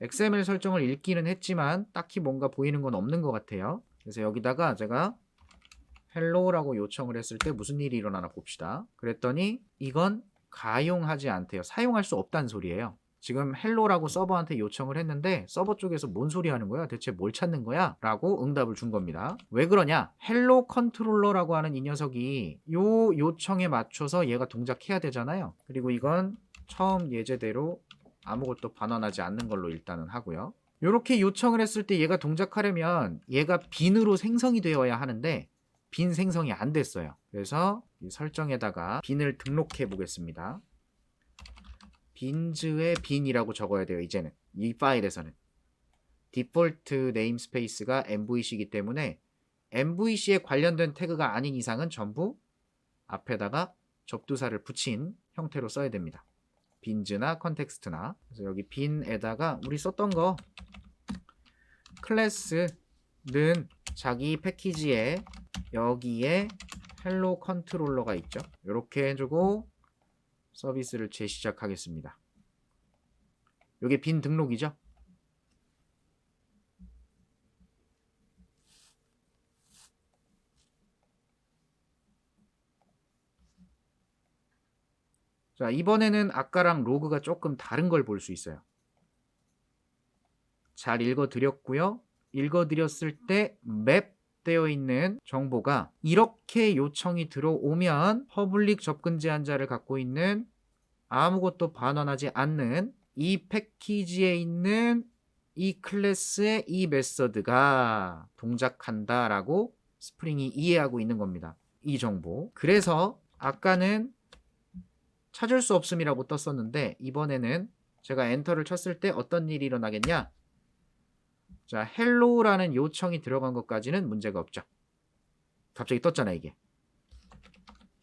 XML 설정을 읽기는 했지만 딱히 뭔가 보이는 건 없는 것 같아요. 그래서 여기다가 제가 hello라고 요청을 했을 때 무슨 일이 일어나나 봅시다. 그랬더니 이건 가용하지 않대요. 사용할 수 없다는 소리예요. 지금 hello라고 서버한테 요청을 했는데 서버 쪽에서 뭔 소리 하는 거야? 대체 뭘 찾는 거야? 라고 응답을 준 겁니다. 왜 그러냐? hello 컨트롤러라고 하는 이 녀석이 요 요청에 맞춰서 얘가 동작해야 되잖아요. 그리고 이건 처음 예제대로 아무것도 반환하지 않는 걸로 일단은 하고요. 이렇게 요청을 했을 때 얘가 동작하려면 얘가 빈으로 생성이 되어야 하는데 빈 생성이 안 됐어요. 그래서 이 설정에다가 빈을 등록해 보겠습니다. 빈즈에 빈이라고 적어야 돼요. 이제는 이 파일에서는 디폴트 네임스페이스가 MVC이기 때문에 MVC에 관련된 태그가 아닌 이상은 전부 앞에다가 접두사를 붙인 형태로 써야 됩니다. 빈즈나 컨텍스트나. 그래서 여기 빈에다가 우리 썼던 거 클래스는 자기 패키지에 여기에 헬로 컨트롤러가 있죠. 이렇게 해주고 서비스를 재시작하겠습니다. 이게 빈 등록이죠. 자, 이번에는 아까랑 로그가 조금 다른 걸 볼 수 있어요. 잘 읽어드렸고요. 읽어드렸을 때 맵 되어 있는 정보가 이렇게 요청이 들어오면 퍼블릭 접근 제한자를 갖고 있는 아무것도 반환하지 않는 이 패키지에 있는 이 클래스의 이 메서드가 동작한다 라고 스프링이 이해하고 있는 겁니다. 이 정보. 그래서 아까는 찾을 수 없음이라고 떴었는데 이번에는 제가 엔터를 쳤을 때 어떤 일이 일어나겠냐? 자, hello라는 요청이 들어간 것까지는 문제가 없죠. 갑자기 떴잖아 이게.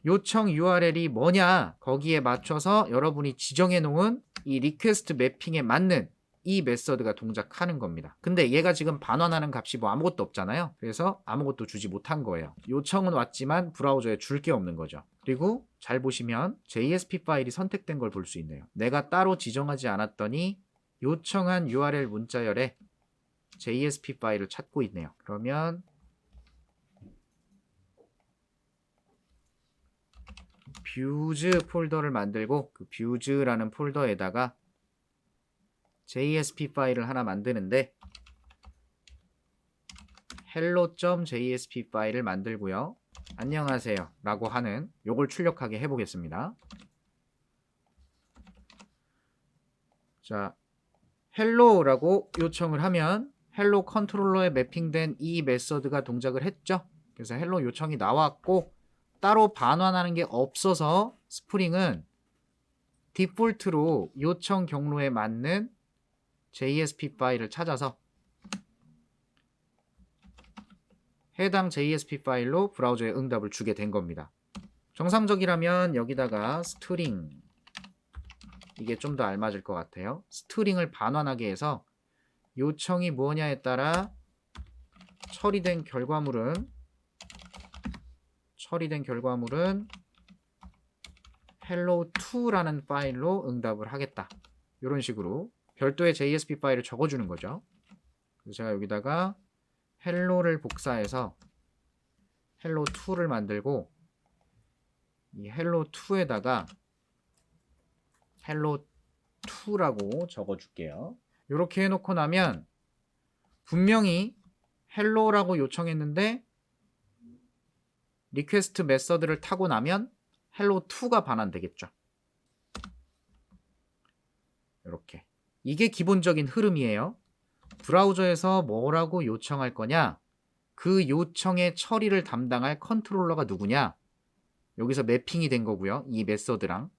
요청 URL이 뭐냐? 거기에 맞춰서 여러분이 지정해 놓은 이 리퀘스트 매핑에 맞는 이 메서드가 동작하는 겁니다. 근데 얘가 지금 반환하는 값이 뭐 아무것도 없잖아요. 그래서 아무것도 주지 못한 거예요. 요청은 왔지만 브라우저에 줄 게 없는 거죠. 그리고 잘 보시면 JSP 파일이 선택된 걸 볼 수 있네요. 내가 따로 지정하지 않았더니 요청한 URL 문자열에 JSP 파일을 찾고 있네요. 그러면 뷰즈 폴더를 만들고 그 뷰즈라는 폴더에다가 JSP 파일을 하나 만드는데 hello.jsp 파일을 만들고요. 안녕하세요 라고 하는 요걸 출력하게 해보겠습니다. 자, hello라고 요청을 하면 hello 컨트롤러에 매핑된 이 메서드가 동작을 했죠. 그래서 hello 요청이 나왔고 따로 반환하는 게 없어서 스프링은 디폴트로 요청 경로에 맞는 JSP 파일을 찾아서 해당 JSP 파일로 브라우저에 응답을 주게 된 겁니다. 정상적이라면 여기다가 스트링, 이게 좀 더 알맞을 것 같아요. 스트링을 반환하게 해서 요청이 뭐냐에 따라 처리된 결과물은 hello2라는 파일로 응답을 하겠다. 이런 식으로 별도의 JSP 파일을 적어주는 거죠. 그래서 제가 여기다가 hello를 복사해서 hello2를 만들고 이 hello2에다가 hello2라고 적어줄게요. 이렇게 해놓고 나면 분명히 hello라고 요청했는데 리퀘스트 메서드를 타고 나면 hello2가 반환되겠죠. 이렇게. 이게 기본적인 흐름이에요. 브라우저에서 뭐라고 요청할 거냐? 그 요청의 처리를 담당할 컨트롤러가 누구냐? 여기서 매핑이 된 거고요. 이 메서드랑.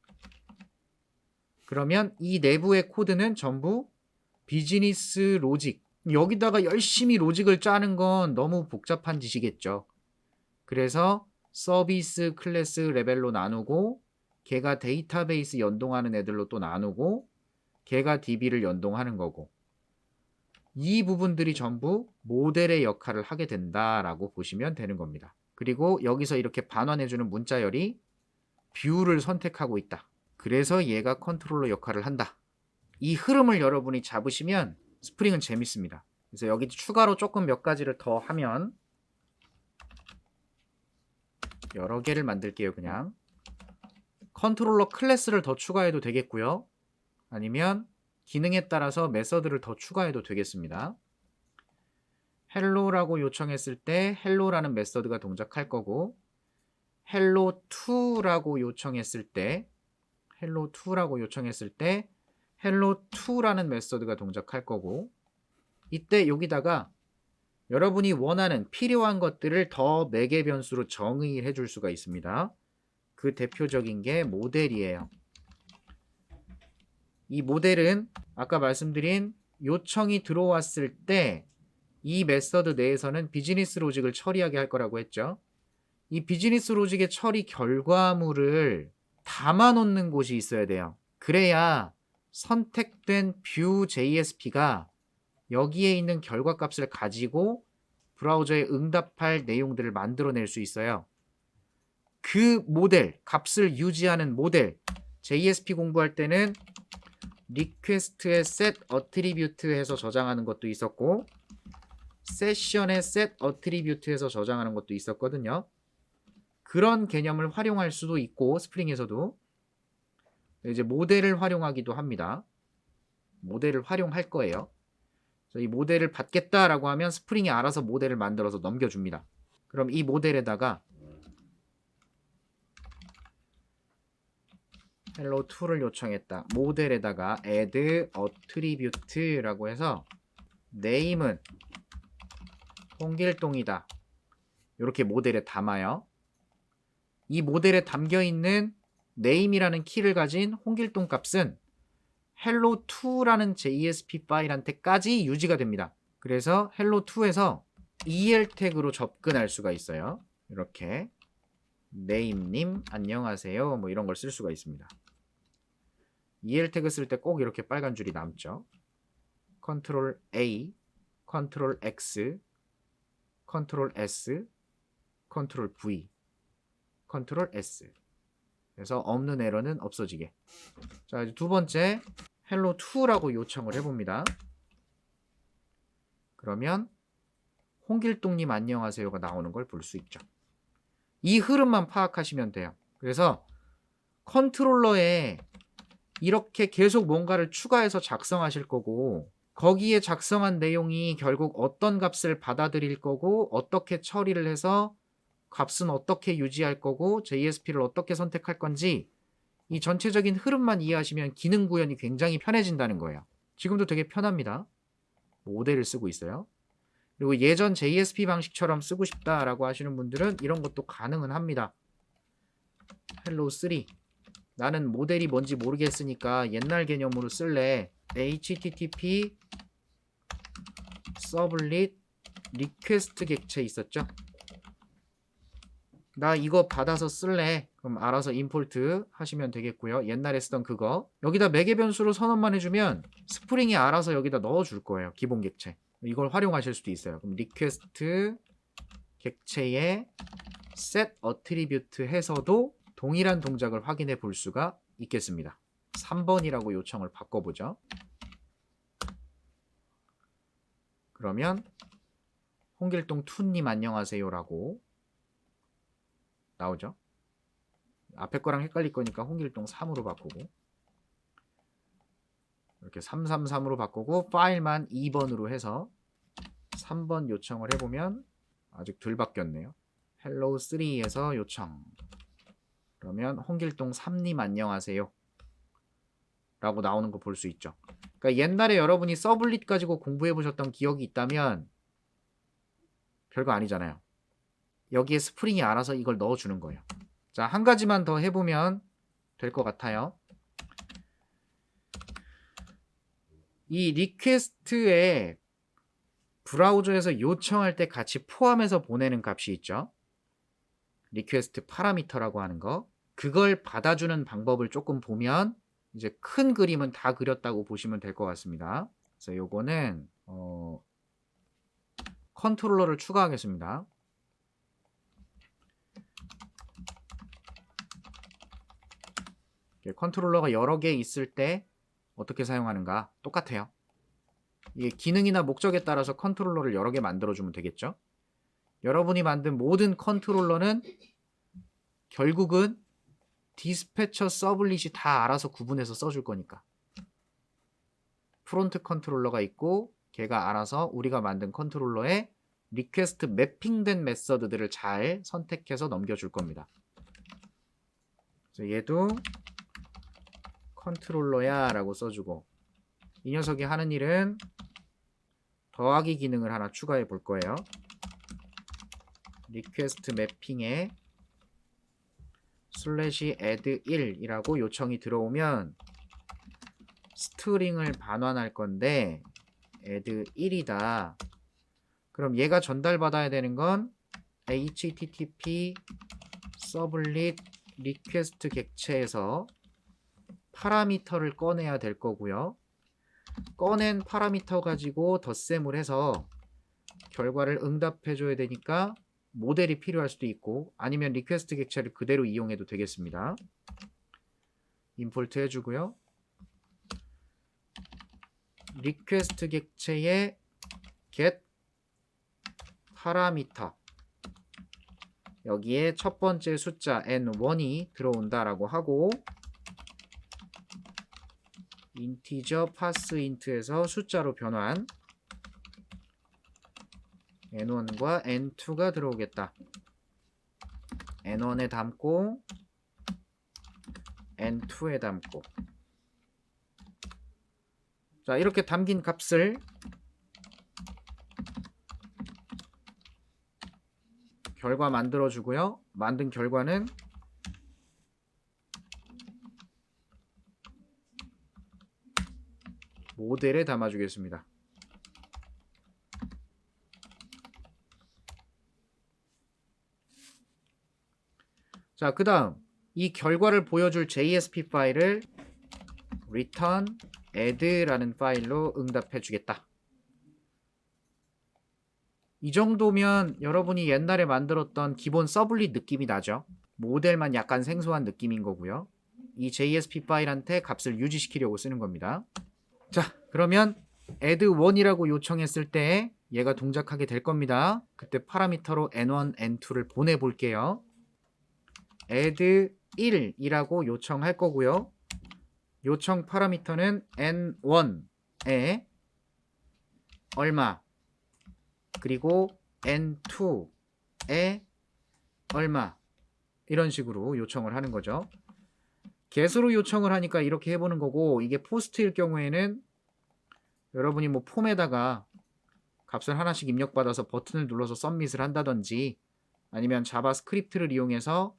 그러면 이 내부의 코드는 전부 비즈니스 로직. 여기다가 열심히 로직을 짜는 건 너무 복잡한 짓이겠죠. 그래서 서비스 클래스 레벨로 나누고 걔가 데이터베이스 연동하는 애들로 또 나누고 걔가 DB를 연동하는 거고 이 부분들이 전부 모델의 역할을 하게 된다라고 보시면 되는 겁니다. 그리고 여기서 이렇게 반환해주는 문자열이 뷰를 선택하고 있다. 그래서 얘가 컨트롤러 역할을 한다. 이 흐름을 여러분이 잡으시면 스프링은 재밌습니다. 그래서 여기 추가로 조금 몇 가지를 더 하면 여러 개를 만들게요. 그냥 컨트롤러 클래스를 더 추가해도 되겠고요. 아니면 기능에 따라서 메서드를 더 추가해도 되겠습니다. hello라고 요청했을 때 hello라는 메서드가 동작할 거고 hello2라고 요청했을 때 hello2라는 메서드가 동작할 거고 이때 여기다가 여러분이 원하는 필요한 것들을 더 매개 변수로 정의해 줄 수가 있습니다. 그 대표적인 게 모델이에요. 이 모델은 아까 말씀드린 요청이 들어왔을 때 이 메서드 내에서는 비즈니스 로직을 처리하게 할 거라고 했죠. 이 비즈니스 로직의 처리 결과물을 담아 놓는 곳이 있어야 돼요. 그래야 선택된 뷰 JSP가 여기에 있는 결과값을 가지고 브라우저에 응답할 내용들을 만들어낼 수 있어요. 그 모델, 값을 유지하는 모델, JSP 공부할 때는 리퀘스트의 set attribute 해서 저장하는 것도 있었고 세션의 set attribute 해서 저장하는 것도 있었거든요. 그런 개념을 활용할 수도 있고 스프링에서도 이제 모델을 활용하기도 합니다. 모델을 활용할 거예요. 이 모델을 받겠다라고 하면 스프링이 알아서 모델을 만들어서 넘겨줍니다. 그럼 이 모델에다가 hello2를 요청했다. 모델에다가 add attribute라고 해서 name은 홍길동이다. 이렇게 모델에 담아요. 이 모델에 담겨있는 name이라는 키를 가진 홍길동 값은 hello2라는 JSP 파일한테까지 유지가 됩니다. 그래서 hello2에서 EL 태그로 접근할 수가 있어요. 이렇게 name님 안녕하세요 뭐 이런 걸 쓸 수가 있습니다. EL 태그 쓸 때 꼭 이렇게 빨간 줄이 남죠. 컨트롤 A, 컨트롤 X, 컨트롤 S, 컨트롤 V, 컨트롤 S. 그래서 없는 에러는 없어지게. 자, 이제 두 번째 hello2라고 요청을 해봅니다. 그러면 홍길동님 안녕하세요가 나오는 걸 볼 수 있죠. 이 흐름만 파악하시면 돼요. 그래서 컨트롤러에 이렇게 계속 뭔가를 추가해서 작성하실 거고, 거기에 작성한 내용이 결국 어떤 값을 받아들일 거고, 어떻게 처리를 해서 값은 어떻게 유지할 거고, JSP를 어떻게 선택할 건지 이 전체적인 흐름만 이해하시면 기능 구현이 굉장히 편해진다는 거예요. 지금도 되게 편합니다. 모델을 쓰고 있어요. 그리고 예전 JSP 방식처럼 쓰고 싶다라고 하시는 분들은 이런 것도 가능은 합니다. hello3 나는 모델이 뭔지 모르겠으니까 옛날 개념으로 쓸래. http 서블릿 리퀘스트 객체 있었죠? 나 이거 받아서 쓸래. 그럼 알아서 임포트 하시면 되겠고요. 옛날에 쓰던 그거 여기다 매개 변수로 선언만 해주면 스프링이 알아서 여기다 넣어줄 거예요. 기본 객체. 이걸 활용하실 수도 있어요. 그럼 리퀘스트 객체에 set attribute 해서도 동일한 동작을 확인해 볼 수가 있겠습니다. 3번이라고 요청을 바꿔보죠. 그러면 홍길동 투님 안녕하세요라고 나오죠. 앞에 거랑 헷갈릴 거니까 홍길동 3으로 바꾸고, 이렇게 333으로 바꾸고 파일만 2번으로 해서 3번 요청을 해보면 아직 덜 바뀌었네요. hello3에서 요청. 그러면 홍길동 3님 안녕하세요 라고 나오는 거 볼 수 있죠. 그러니까 옛날에 여러분이 서블릿 가지고 공부해 보셨던 기억이 있다면 별거 아니잖아요. 여기에 스프링이 알아서 이걸 넣어주는 거예요. 자, 한 가지만 더 해보면 될 것 같아요. 이 리퀘스트에 브라우저에서 요청할 때 같이 포함해서 보내는 값이 있죠. 리퀘스트 파라미터라고 하는 거. 그걸 받아주는 방법을 조금 보면 이제 큰 그림은 다 그렸다고 보시면 될 것 같습니다. 그래서 요거는 컨트롤러를 추가하겠습니다. 컨트롤러가 여러 개 있을 때 어떻게 사용하는가 똑같아요. 이게 기능이나 목적에 따라서 컨트롤러를 여러 개 만들어주면 되겠죠. 여러분이 만든 모든 컨트롤러는 결국은 디스패처 서블릿이 다 알아서 구분해서 써줄 거니까. 프론트 컨트롤러가 있고 걔가 알아서 우리가 만든 컨트롤러에 리퀘스트 매핑된 메서드들을 잘 선택해서 넘겨줄 겁니다. 그래서 얘도 컨트롤러야 라고 써주고, 이 녀석이 하는 일은 더하기 기능을 하나 추가해 볼 거예요. 리퀘스트 매핑에 /add1 이라고 요청이 들어오면 스트링을 반환할 건데 add1이다. 그럼 얘가 전달받아야 되는 건 http 서블릿 리퀘스트 객체에서 파라미터를 꺼내야 될 거고요. 꺼낸 파라미터 가지고 덧셈을 해서 결과를 응답해 줘야 되니까 모델이 필요할 수도 있고, 아니면 리퀘스트 객체를 그대로 이용해도 되겠습니다. 임포트 해주고요. 리퀘스트 객체에 get 파라미터, 여기에 첫 번째 숫자 n1이 들어온다라고 하고, 인티저 파스인트에서 숫자로 변환, n1과 n2가 들어오겠다. n1에 담고 n2에 담고. 자, 이렇게 담긴 값을 결과 만들어 주고요. 만든 결과는 모델에 담아 주겠습니다. 자, 그 다음 이 결과를 보여줄 JSP 파일을 return add라는 파일로 응답해 주겠다. 이 정도면 여러분이 옛날에 만들었던 기본 서블릿 느낌이 나죠. 모델만 약간 생소한 느낌인 거고요. 이 JSP 파일한테 값을 유지시키려고 쓰는 겁니다. 자, 그러면 add1이라고 요청했을 때 얘가 동작하게 될 겁니다. 그때 파라미터로 n1, n2를 보내볼게요. add1이라고 요청할 거고요. 요청 파라미터는 n1에 얼마, 그리고 n2에 얼마, 이런 식으로 요청을 하는 거죠. get으로 요청을 하니까 이렇게 해보는 거고, 이게 포스트일 경우에는 여러분이 뭐 폼에다가 값을 하나씩 입력받아서 버튼을 눌러서 서밋을 한다든지, 아니면 자바스크립트를 이용해서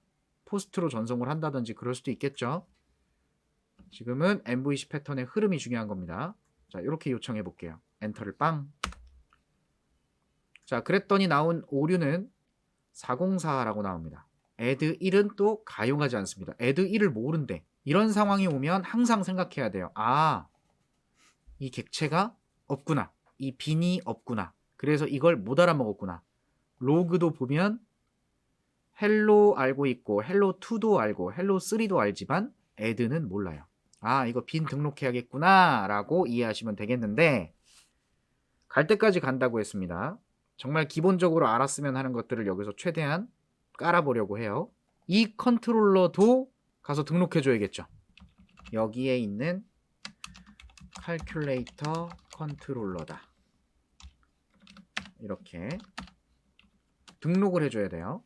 포스트로 전송을 한다든지 그럴 수도 있겠죠. 지금은 MVC 패턴의 흐름이 중요한 겁니다. 자, 이렇게 요청해 볼게요. 엔터를 빵. 자, 그랬더니 나온 오류는 404라고 나옵니다. add1은 또 가용하지 않습니다. add1을 모른대. 이런 상황이 오면 항상 생각해야 돼요. 아, 이 객체가 없구나. 이 빈이 없구나. 그래서 이걸 못 알아먹었구나. 로그도 보면 헬로 알고 있고 헬로2도 알고 헬로3도 알지만 add는 몰라요. 아, 이거 빈 등록해야겠구나 라고 이해하시면 되겠는데, 갈 때까지 간다고 했습니다. 정말 기본적으로 알았으면 하는 것들을 여기서 최대한 깔아보려고 해요. 이 컨트롤러도 가서 등록해 줘야겠죠. 여기에 있는 calculator 컨트롤러다. 이렇게 등록을 해줘야 돼요.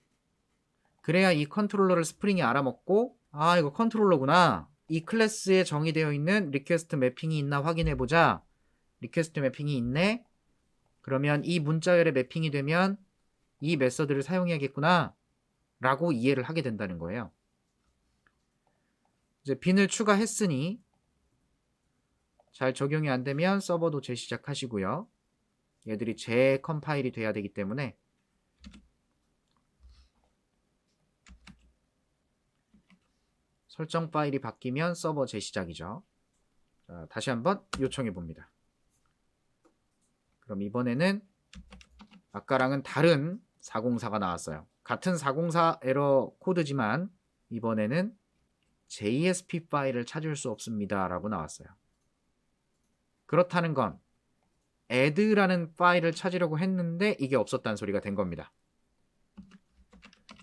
그래야 이 컨트롤러를 스프링이 알아먹고, 아, 이거 컨트롤러구나. 이 클래스에 정의되어 있는 리퀘스트 매핑이 있나 확인해보자. 리퀘스트 매핑이 있네. 그러면 이 문자열의 매핑이 되면 이 메서드를 사용해야겠구나 라고 이해를 하게 된다는 거예요. 이제 빈을 추가했으니 잘 적용이 안 되면 서버도 재시작하시고요. 얘들이 재컴파일이 돼야 되기 때문에 설정 파일이 바뀌면 서버 재시작이죠. 자, 다시 한번 요청해 봅니다. 그럼 이번에는 아까랑은 다른 404가 나왔어요. 같은 404 에러 코드지만 이번에는 JSP 파일을 찾을 수 없습니다 라고 나왔어요. 그렇다는 건 add라는 파일을 찾으려고 했는데 이게 없었다는 소리가 된 겁니다.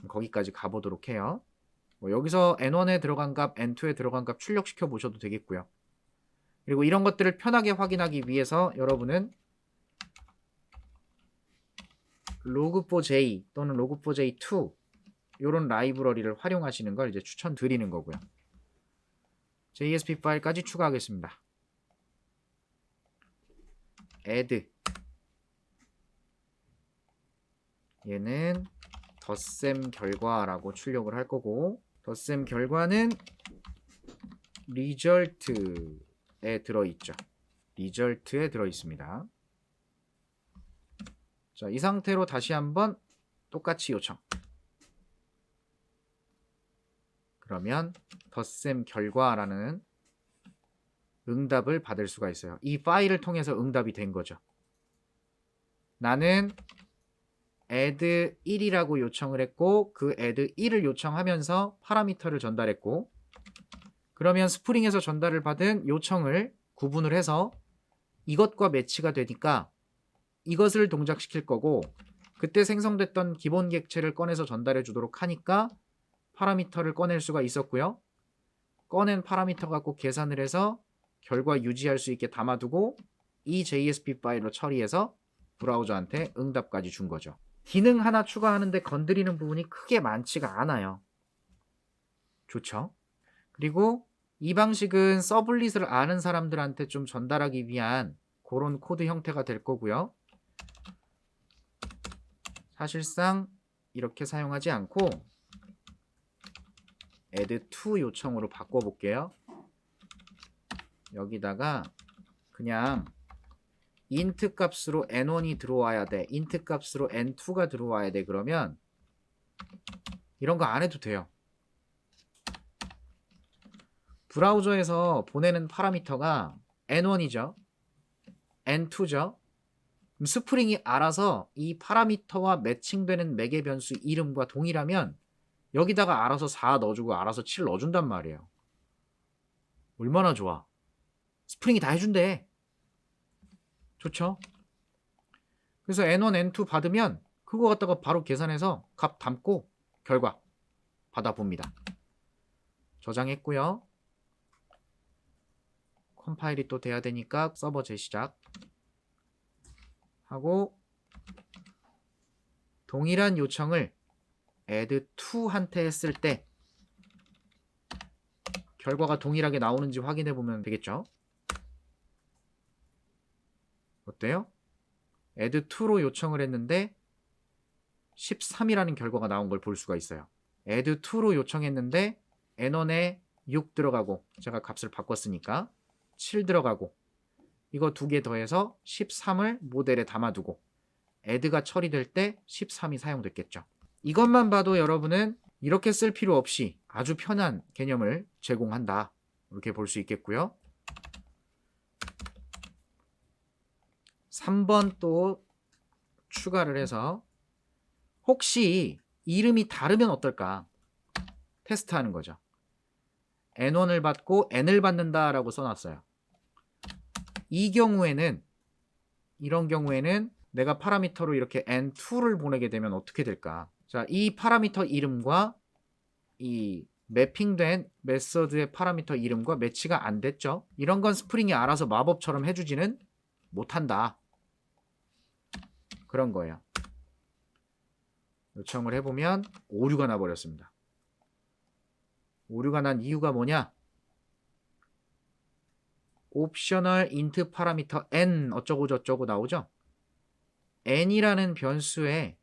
거기까지 가보도록 해요. 뭐 여기서 n1에 들어간 값, n2에 들어간 값 출력시켜 보셔도 되겠고요. 그리고 이런 것들을 편하게 확인하기 위해서 여러분은 log4j 또는 log4j2 이런 라이브러리를 활용하시는 걸 이제 추천드리는 거고요. JSP 파일까지 추가하겠습니다. add 얘는 덧셈 결과라고 출력을 할 거고, 덧셈 결과는 result에 들어있죠. result에 들어있습니다. 자, 이 상태로 다시 한번 똑같이 요청. 그러면 덧셈 결과라는 응답을 받을 수가 있어요. 이 파일을 통해서 응답이 된 거죠. 나는 add1이라고 요청을 했고 그 add1을 요청하면서 파라미터를 전달했고, 그러면 스프링에서 전달을 받은 요청을 구분을 해서 이것과 매치가 되니까 이것을 동작시킬 거고, 그때 생성됐던 기본 객체를 꺼내서 전달해 주도록 하니까 파라미터를 꺼낼 수가 있었고요. 꺼낸 파라미터 갖고 계산을 해서 결과 유지할 수 있게 담아두고 이 JSP 파일로 처리해서 브라우저한테 응답까지 준 거죠. 기능 하나 추가하는데 건드리는 부분이 크게 많지가 않아요. 좋죠? 그리고 이 방식은 서블릿을 아는 사람들한테 좀 전달하기 위한 그런 코드 형태가 될 거고요. 사실상 이렇게 사용하지 않고 add2 요청으로 바꿔볼게요. 여기다가 그냥 int 값으로 n1이 들어와야 돼, int 값으로 n2가 들어와야 돼, 그러면 이런 거 안 해도 돼요. 브라우저에서 보내는 파라미터가 N1이죠. N2죠. 그럼 스프링이 알아서 이 파라미터와 매칭되는 매개 변수 이름과 동일하면 여기다가 알아서 4 넣어주고 알아서 7 넣어준단 말이에요. 얼마나 좋아. 스프링이 다 해준대. 좋죠? 그래서 N1, N2 받으면 그거 갖다가 바로 계산해서 값 담고 결과 받아봅니다. 저장했고요. 컴파일이 또 돼야 되니까 서버 재시작 하고 동일한 요청을 add2한테 했을 때 결과가 동일하게 나오는지 확인해 보면 되겠죠. 어때요? add2로 요청을 했는데 13이라는 결과가 나온 걸 볼 수가 있어요. add2로 요청했는데 n1에 6 들어가고 제가 값을 바꿨으니까 7 들어가고 이거 두 개 더해서 13을 모델에 담아두고 add가 처리될 때 13이 사용됐겠죠. 이것만 봐도 여러분은 이렇게 쓸 필요 없이 아주 편한 개념을 제공한다. 이렇게 볼 수 있겠고요. 3번 또 추가를 해서 혹시 이름이 다르면 어떨까? 테스트하는 거죠. N1을 받고 N을 받는다 라고 써놨어요. 이 경우에는 이런 경우에는 내가 파라미터로 이렇게 N2를 보내게 되면 어떻게 될까? 자, 이 파라미터 이름과 이 매핑된 메서드의 파라미터 이름과 매치가 안 됐죠? 이런 건 스프링이 알아서 마법처럼 해주지는 못한다. 그런 거예요. 요청을 해보면 오류가 나버렸습니다. 오류가 난 이유가 뭐냐? 옵셔널 인트 파라미터 n 어쩌고 저쩌고 나오죠? n이라는 변수에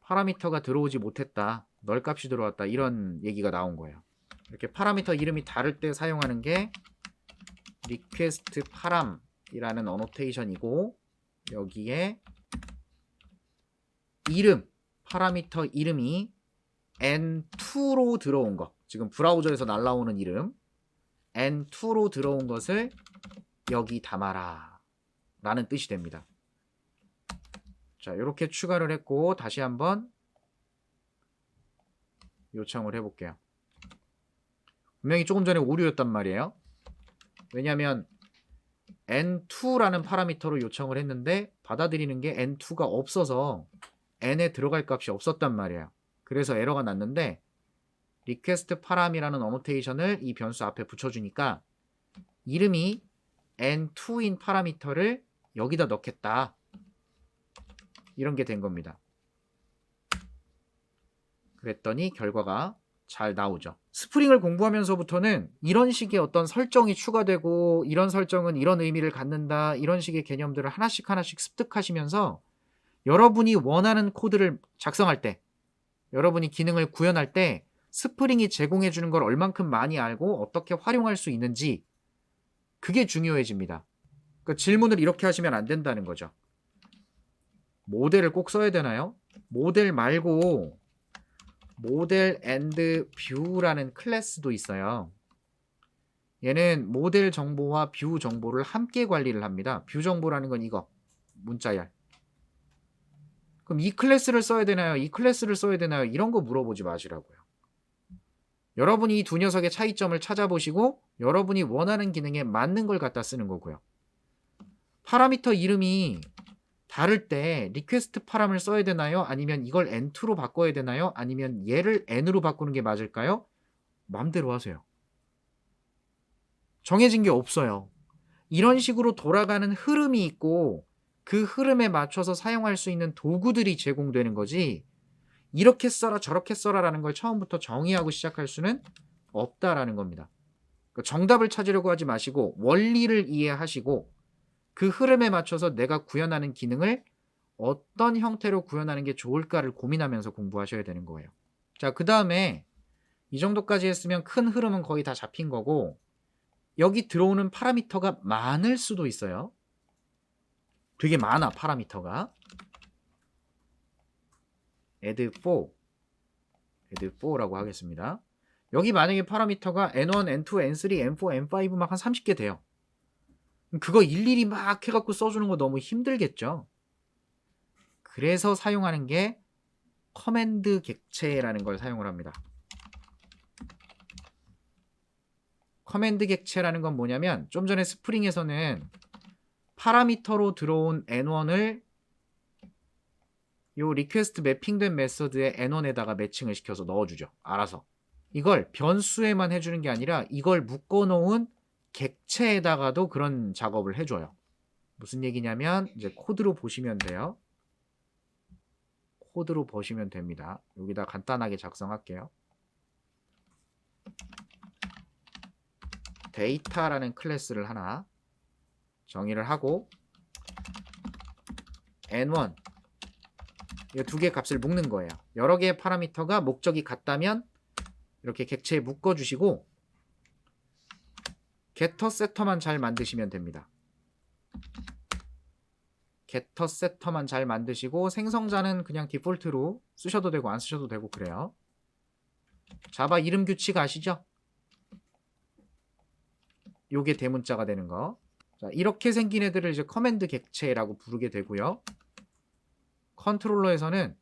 파라미터가 들어오지 못했다. 널 값이 들어왔다. 이런 얘기가 나온 거예요. 이렇게 파라미터 이름이 다를 때 사용하는 게 request param이라는 어노테이션이고 여기에 이름, 파라미터 이름이 n2로 들어온 것, 지금 브라우저에서 날라오는 이름 n2로 들어온 것을 여기 담아라 라는 뜻이 됩니다. 자, 이렇게 추가를 했고 다시 한번 요청을 해볼게요. 분명히 조금 전에 오류였단 말이에요. 왜냐하면 n2라는 파라미터로 요청을 했는데 받아들이는 게 n2가 없어서 n에 들어갈 값이 없었단 말이에요. 그래서 에러가 났는데 request param이라는 어노테이션을 이 변수 앞에 붙여주니까 이름이 n2인 파라미터를 여기다 넣겠다. 이런 게 된 겁니다. 그랬더니 결과가 잘 나오죠. 스프링을 공부하면서부터는 이런 식의 어떤 설정이 추가되고 이런 설정은 이런 의미를 갖는다. 이런 식의 개념들을 하나씩 하나씩 습득하시면서 여러분이 원하는 코드를 작성할 때 여러분이 기능을 구현할 때 스프링이 제공해 주는 걸 얼만큼 많이 알고 어떻게 활용할 수 있는지 그게 중요해집니다. 그러니까 질문을 이렇게 하시면 안 된다는 거죠. 모델을 꼭 써야 되나요? 모델 말고 모델 앤드 뷰라는 클래스도 있어요. 얘는 모델 정보와 뷰 정보를 함께 관리를 합니다. 뷰 정보라는 건 이거 문자열. 그럼 이 클래스를 써야 되나요? 이 클래스를 써야 되나요? 이런 거 물어보지 마시라고요. 여러분이 이 두 녀석의 차이점을 찾아보시고 여러분이 원하는 기능에 맞는 걸 갖다 쓰는 거고요. 파라미터 이름이 다를 때 리퀘스트 파람을 써야 되나요? 아니면 이걸 n2로 바꿔야 되나요? 아니면 얘를 n으로 바꾸는 게 맞을까요? 마음대로 하세요. 정해진 게 없어요. 이런 식으로 돌아가는 흐름이 있고 그 흐름에 맞춰서 사용할 수 있는 도구들이 제공되는 거지 이렇게 써라 저렇게 써라 라는 걸 처음부터 정의하고 시작할 수는 없다라는 겁니다. 정답을 찾으려고 하지 마시고 원리를 이해하시고 그 흐름에 맞춰서 내가 구현하는 기능을 어떤 형태로 구현하는 게 좋을까를 고민하면서 공부하셔야 되는 거예요. 자, 그 다음에 이 정도까지 했으면 큰 흐름은 거의 다 잡힌 거고 여기 들어오는 파라미터가 많을 수도 있어요. 되게 많아 파라미터가. add4라고 하겠습니다. 여기 만약에 파라미터가 n1, n2, n3, n4, n5 막 한 30개 돼요. 그거 일일이 막 해갖고 써주는 거 너무 힘들겠죠. 그래서 사용하는 게 커맨드 객체라는 걸 사용을 합니다. 커맨드 객체라는 건 뭐냐면 좀 전에 스프링에서는 파라미터로 들어온 n1을 요 리퀘스트 매핑된 메서드의 n1에다가 매칭을 시켜서 넣어주죠. 알아서. 이걸 변수에만 해주는 게 아니라 이걸 묶어놓은 객체에다가도 그런 작업을 해줘요. 무슨 얘기냐면 이제 코드로 보시면 돼요. 코드로 보시면 됩니다. 여기다 간단하게 작성할게요. 데이터라는 클래스를 하나 정의를 하고 n1 이 두 개의 값을 묶는 거예요. 여러 개의 파라미터가 목적이 같다면 이렇게 객체에 묶어주시고 getter setter만 잘 만드시면 됩니다. getter setter만 잘 만드시고 생성자는 그냥 디폴트로 쓰셔도 되고 안 쓰셔도 되고 그래요. 자바 이름 규칙 아시죠? 요게 대문자가 되는 거. 자, 이렇게 생긴 애들을 이제 커맨드 객체라고 부르게 되고요. 컨트롤러에서는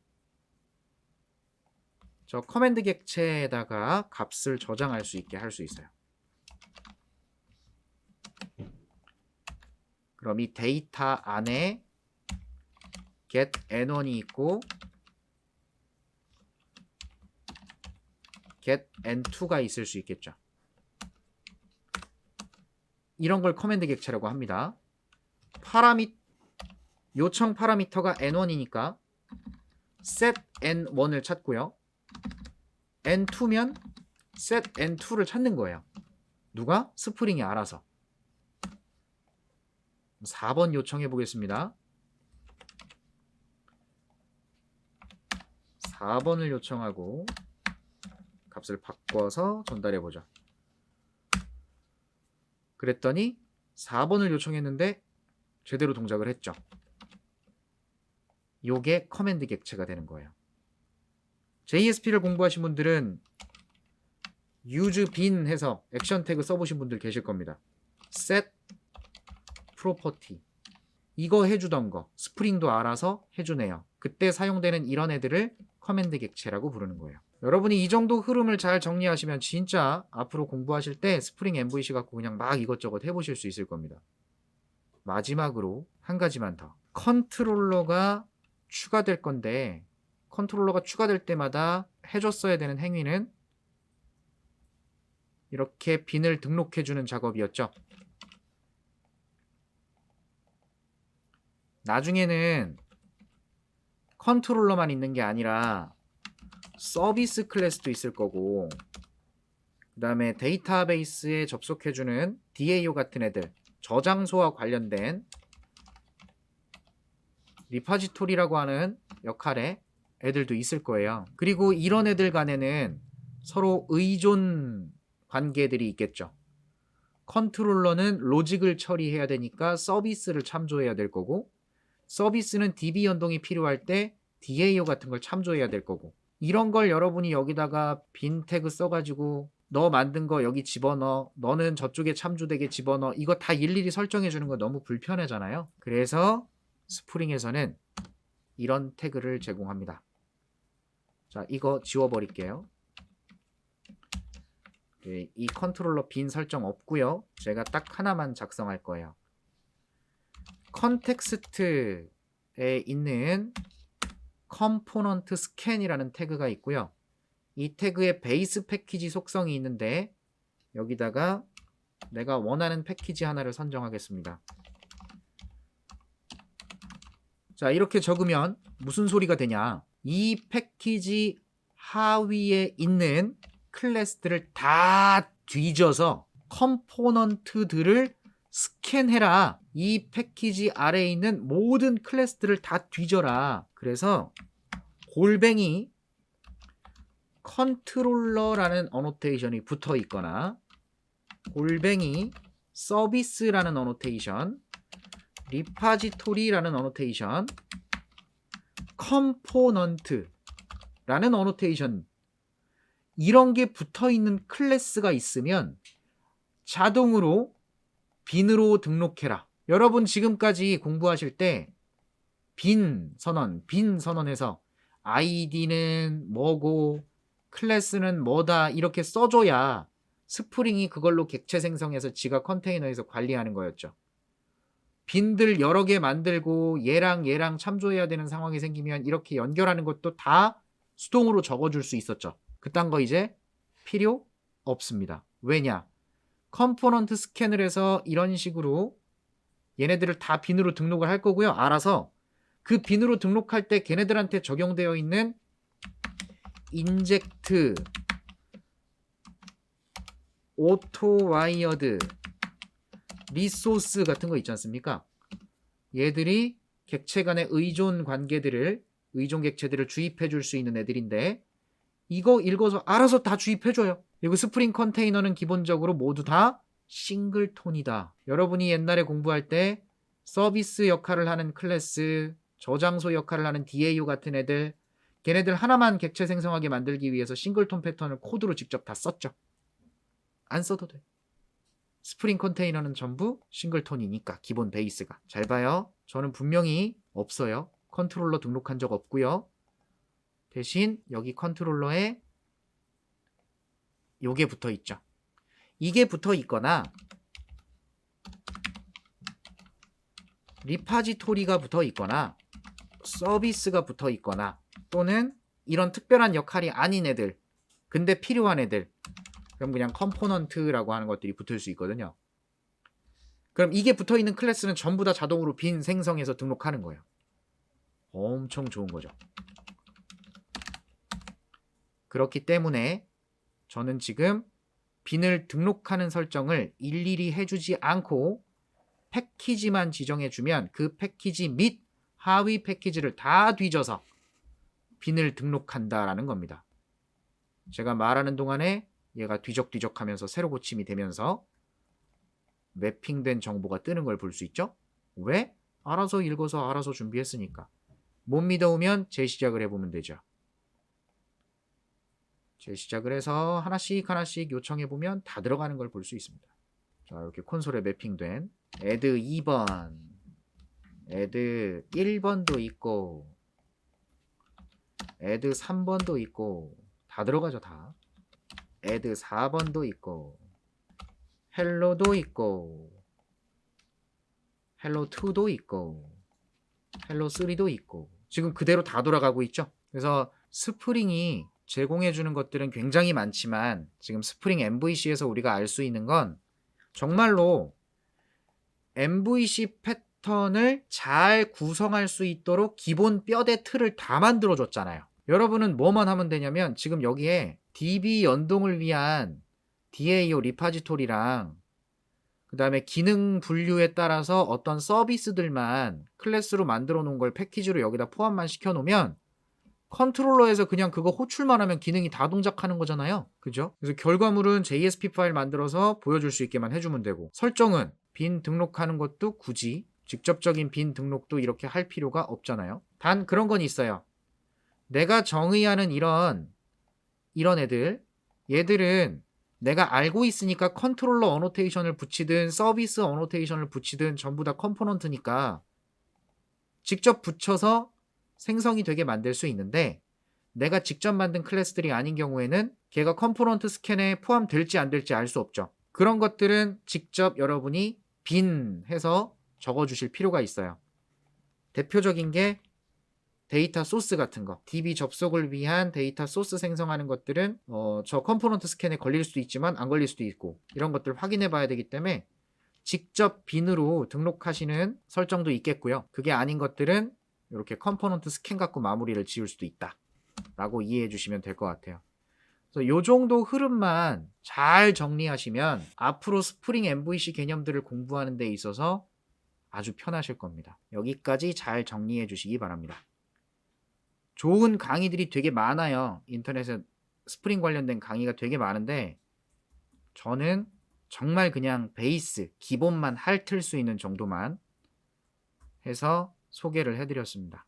저 커맨드 객체에다가 값을 저장할 수 있게 할 수 있어요. 그럼 이 데이터 안에 get n1이 있고 get n2가 있을 수 있겠죠. 이런 걸 커맨드 객체라고 합니다. 요청 파라미터가 n1이니까 set n1을 찾고요. n2면 set n2를 찾는 거예요. 누가? 스프링이 알아서. 4번 요청해 보겠습니다. 4번을 요청하고 값을 바꿔서 전달해 보죠. 그랬더니 4번을 요청했는데 제대로 동작을 했죠. 요게 커맨드 객체가 되는 거예요. JSP를 공부하신 분들은 use bin 해서 액션 태그 써보신 분들 계실 겁니다. set property 이거 해주던 거 스프링도 알아서 해주네요. 그때 사용되는 이런 애들을 커맨드 객체라고 부르는 거예요. 여러분이 이 정도 흐름을 잘 정리하시면 진짜 앞으로 공부하실 때 스프링 MVC 갖고 그냥 막 이것저것 해보실 수 있을 겁니다. 마지막으로 한 가지만 더. 컨트롤러가 추가될 건데 컨트롤러가 추가될 때마다 해줬어야 되는 행위는 이렇게 빈을 등록해주는 작업이었죠. 나중에는 컨트롤러만 있는 게 아니라 서비스 클래스도 있을 거고 그 다음에 데이터베이스에 접속해주는 DAO 같은 애들 저장소와 관련된 리파지토리라고 하는 역할의 애들도 있을 거예요. 그리고 이런 애들 간에는 서로 의존 관계들이 있겠죠. 컨트롤러는 로직을 처리해야 되니까 서비스를 참조해야 될 거고 서비스는 DB 연동이 필요할 때 DAO 같은 걸 참조해야 될 거고 이런 걸 여러분이 여기다가 빈 태그 써가지고 너 만든 거 여기 집어넣어 너는 저쪽에 참조되게 집어넣어 이거 다 일일이 설정해 주는 거 너무 불편하잖아요. 그래서 스프링에서는 이런 태그를 제공합니다. 자, 이거 지워버릴게요. 네, 이 컨트롤러 빈 설정 없고요. 제가 딱 하나만 작성할 거예요. 컨텍스트에 있는 컴포넌트 스캔이라는 태그가 있고요. 이 태그에 베이스 패키지 속성이 있는데 여기다가 내가 원하는 패키지 하나를 선정하겠습니다. 자, 이렇게 적으면 무슨 소리가 되냐? 이 패키지 하위에 있는 클래스들을 다 뒤져서 컴포넌트들을 스캔해라. 이 패키지 아래에 있는 모든 클래스들을 다 뒤져라. 그래서 골뱅이 컨트롤러라는 어노테이션이 붙어 있거나 골뱅이 서비스라는 어노테이션 리파지토리라는 어노테이션 컴포넌트라는 어노테이션 이런 게 붙어 있는 클래스가 있으면 자동으로 빈으로 등록해라. 여러분 지금까지 공부하실 때 빈 선언해서 아이디는 뭐고 클래스는 뭐다 이렇게 써줘야 스프링이 그걸로 객체 생성해서 지가 컨테이너에서 관리하는 거였죠. 빈들 여러 개 만들고 얘랑 참조해야 되는 상황이 생기면 이렇게 연결하는 것도 다 수동으로 적어줄 수 있었죠. 그딴 거 이제 필요 없습니다. 왜냐? 컴포넌트 스캔을 해서 이런 식으로 얘네들을 다 빈으로 등록을 할 거고요. 알아서 그 빈으로 등록할 때 걔네들한테 적용되어 있는 인젝트 오토 와이어드 리소스 같은 거 있지 않습니까? 얘들이 객체 간의 의존 객체들을 주입해 줄 수 있는 애들인데 이거 읽어서 알아서 다 주입해 줘요. 그리고 스프링 컨테이너는 기본적으로 모두 다 싱글톤이다. 여러분이 옛날에 공부할 때 서비스 역할을 하는 클래스, 저장소 역할을 하는 DAO 같은 애들, 걔네들 하나만 객체 생성하게 만들기 위해서 싱글톤 패턴을 코드로 직접 다 썼죠. 안 써도 돼. 스프링 컨테이너는 전부 싱글톤이니까 기본 베이스가. 잘 봐요. 저는 분명히 없어요. 컨트롤러 등록한 적 없고요. 대신 여기 컨트롤러에 요게 붙어 있죠. 이게 붙어 있거나 리파지토리가 붙어 있거나 서비스가 붙어 있거나 또는 이런 특별한 역할이 아닌 애들 근데 필요한 애들 그럼 그냥 컴포넌트라고 하는 것들이 붙을 수 있거든요. 그럼 이게 붙어 있는 클래스는 전부 다 자동으로 빈 생성해서 등록하는 거예요. 엄청 좋은 거죠. 그렇기 때문에 저는 지금 빈을 등록하는 설정을 일일이 해주지 않고 패키지만 지정해주면 그 패키지 및 하위 패키지를 다 뒤져서 빈을 등록한다라는 겁니다. 제가 말하는 동안에 얘가 뒤적뒤적 하면서 새로 고침이 되면서 매핑된 정보가 뜨는 걸 볼 수 있죠? 왜? 알아서 읽어서 알아서 준비했으니까. 못 믿어오면 재시작을 해보면 되죠. 재시작을 해서 하나씩 요청해보면 다 들어가는 걸 볼 수 있습니다. 자, 이렇게 콘솔에 매핑된 add 2번, add 1번도 있고 add 3번도 있고 다 들어가죠. 다. add 4번도 있고 헬로도 있고 헬로 2도 있고 헬로 3도 있고 지금 그대로 다 돌아가고 있죠. 그래서 스프링이 제공해주는 것들은 굉장히 많지만 지금 스프링 MVC에서 우리가 알 수 있는 건 정말로 MVC 패턴을 잘 구성할 수 있도록 기본 뼈대 틀을 다 만들어줬잖아요. 여러분은 뭐만 하면 되냐면 지금 여기에 DB 연동을 위한 DAO 리파지토리랑 그 다음에 기능 분류에 따라서 어떤 서비스들만 클래스로 만들어 놓은 걸 패키지로 여기다 포함만 시켜 놓으면 컨트롤러에서 그냥 그거 호출만 하면 기능이 다 동작하는 거잖아요. 그죠? 그래서 결과물은 JSP 파일 만들어서 보여줄 수 있게만 해주면 되고 설정은 빈 등록하는 것도 굳이 직접적인 빈 등록도 이렇게 할 필요가 없잖아요. 단 그런 건 있어요. 내가 정의하는 이런 얘들은 내가 알고 있으니까 컨트롤러 어노테이션을 붙이든 서비스 어노테이션을 붙이든 전부 다 컴포넌트니까 직접 붙여서 생성이 되게 만들 수 있는데 내가 직접 만든 클래스들이 아닌 경우에는 걔가 컴포넌트 스캔에 포함될지 안 될지 알 수 없죠. 그런 것들은 직접 여러분이 빈 해서 적어주실 필요가 있어요. 대표적인 게 데이터 소스 같은 거 DB 접속을 위한 데이터 소스 생성하는 것들은 저 컴포넌트 스캔에 걸릴 수도 있지만 안 걸릴 수도 있고 이런 것들 확인해 봐야 되기 때문에 직접 빈으로 등록하시는 설정도 있겠고요. 그게 아닌 것들은 이렇게 컴포넌트 스캔 갖고 마무리를 지을 수도 있다 라고 이해해 주시면 될 것 같아요. 그래서 요 정도 흐름만 잘 정리하시면 앞으로 스프링 MVC 개념들을 공부하는 데 있어서 아주 편하실 겁니다. 여기까지 잘 정리해 주시기 바랍니다. 좋은 강의들이 되게 많아요. 인터넷에 스프링 관련된 강의가 되게 많은데 저는 정말 그냥 베이스, 기본만 핥을 수 있는 정도만 해서 소개를 해드렸습니다.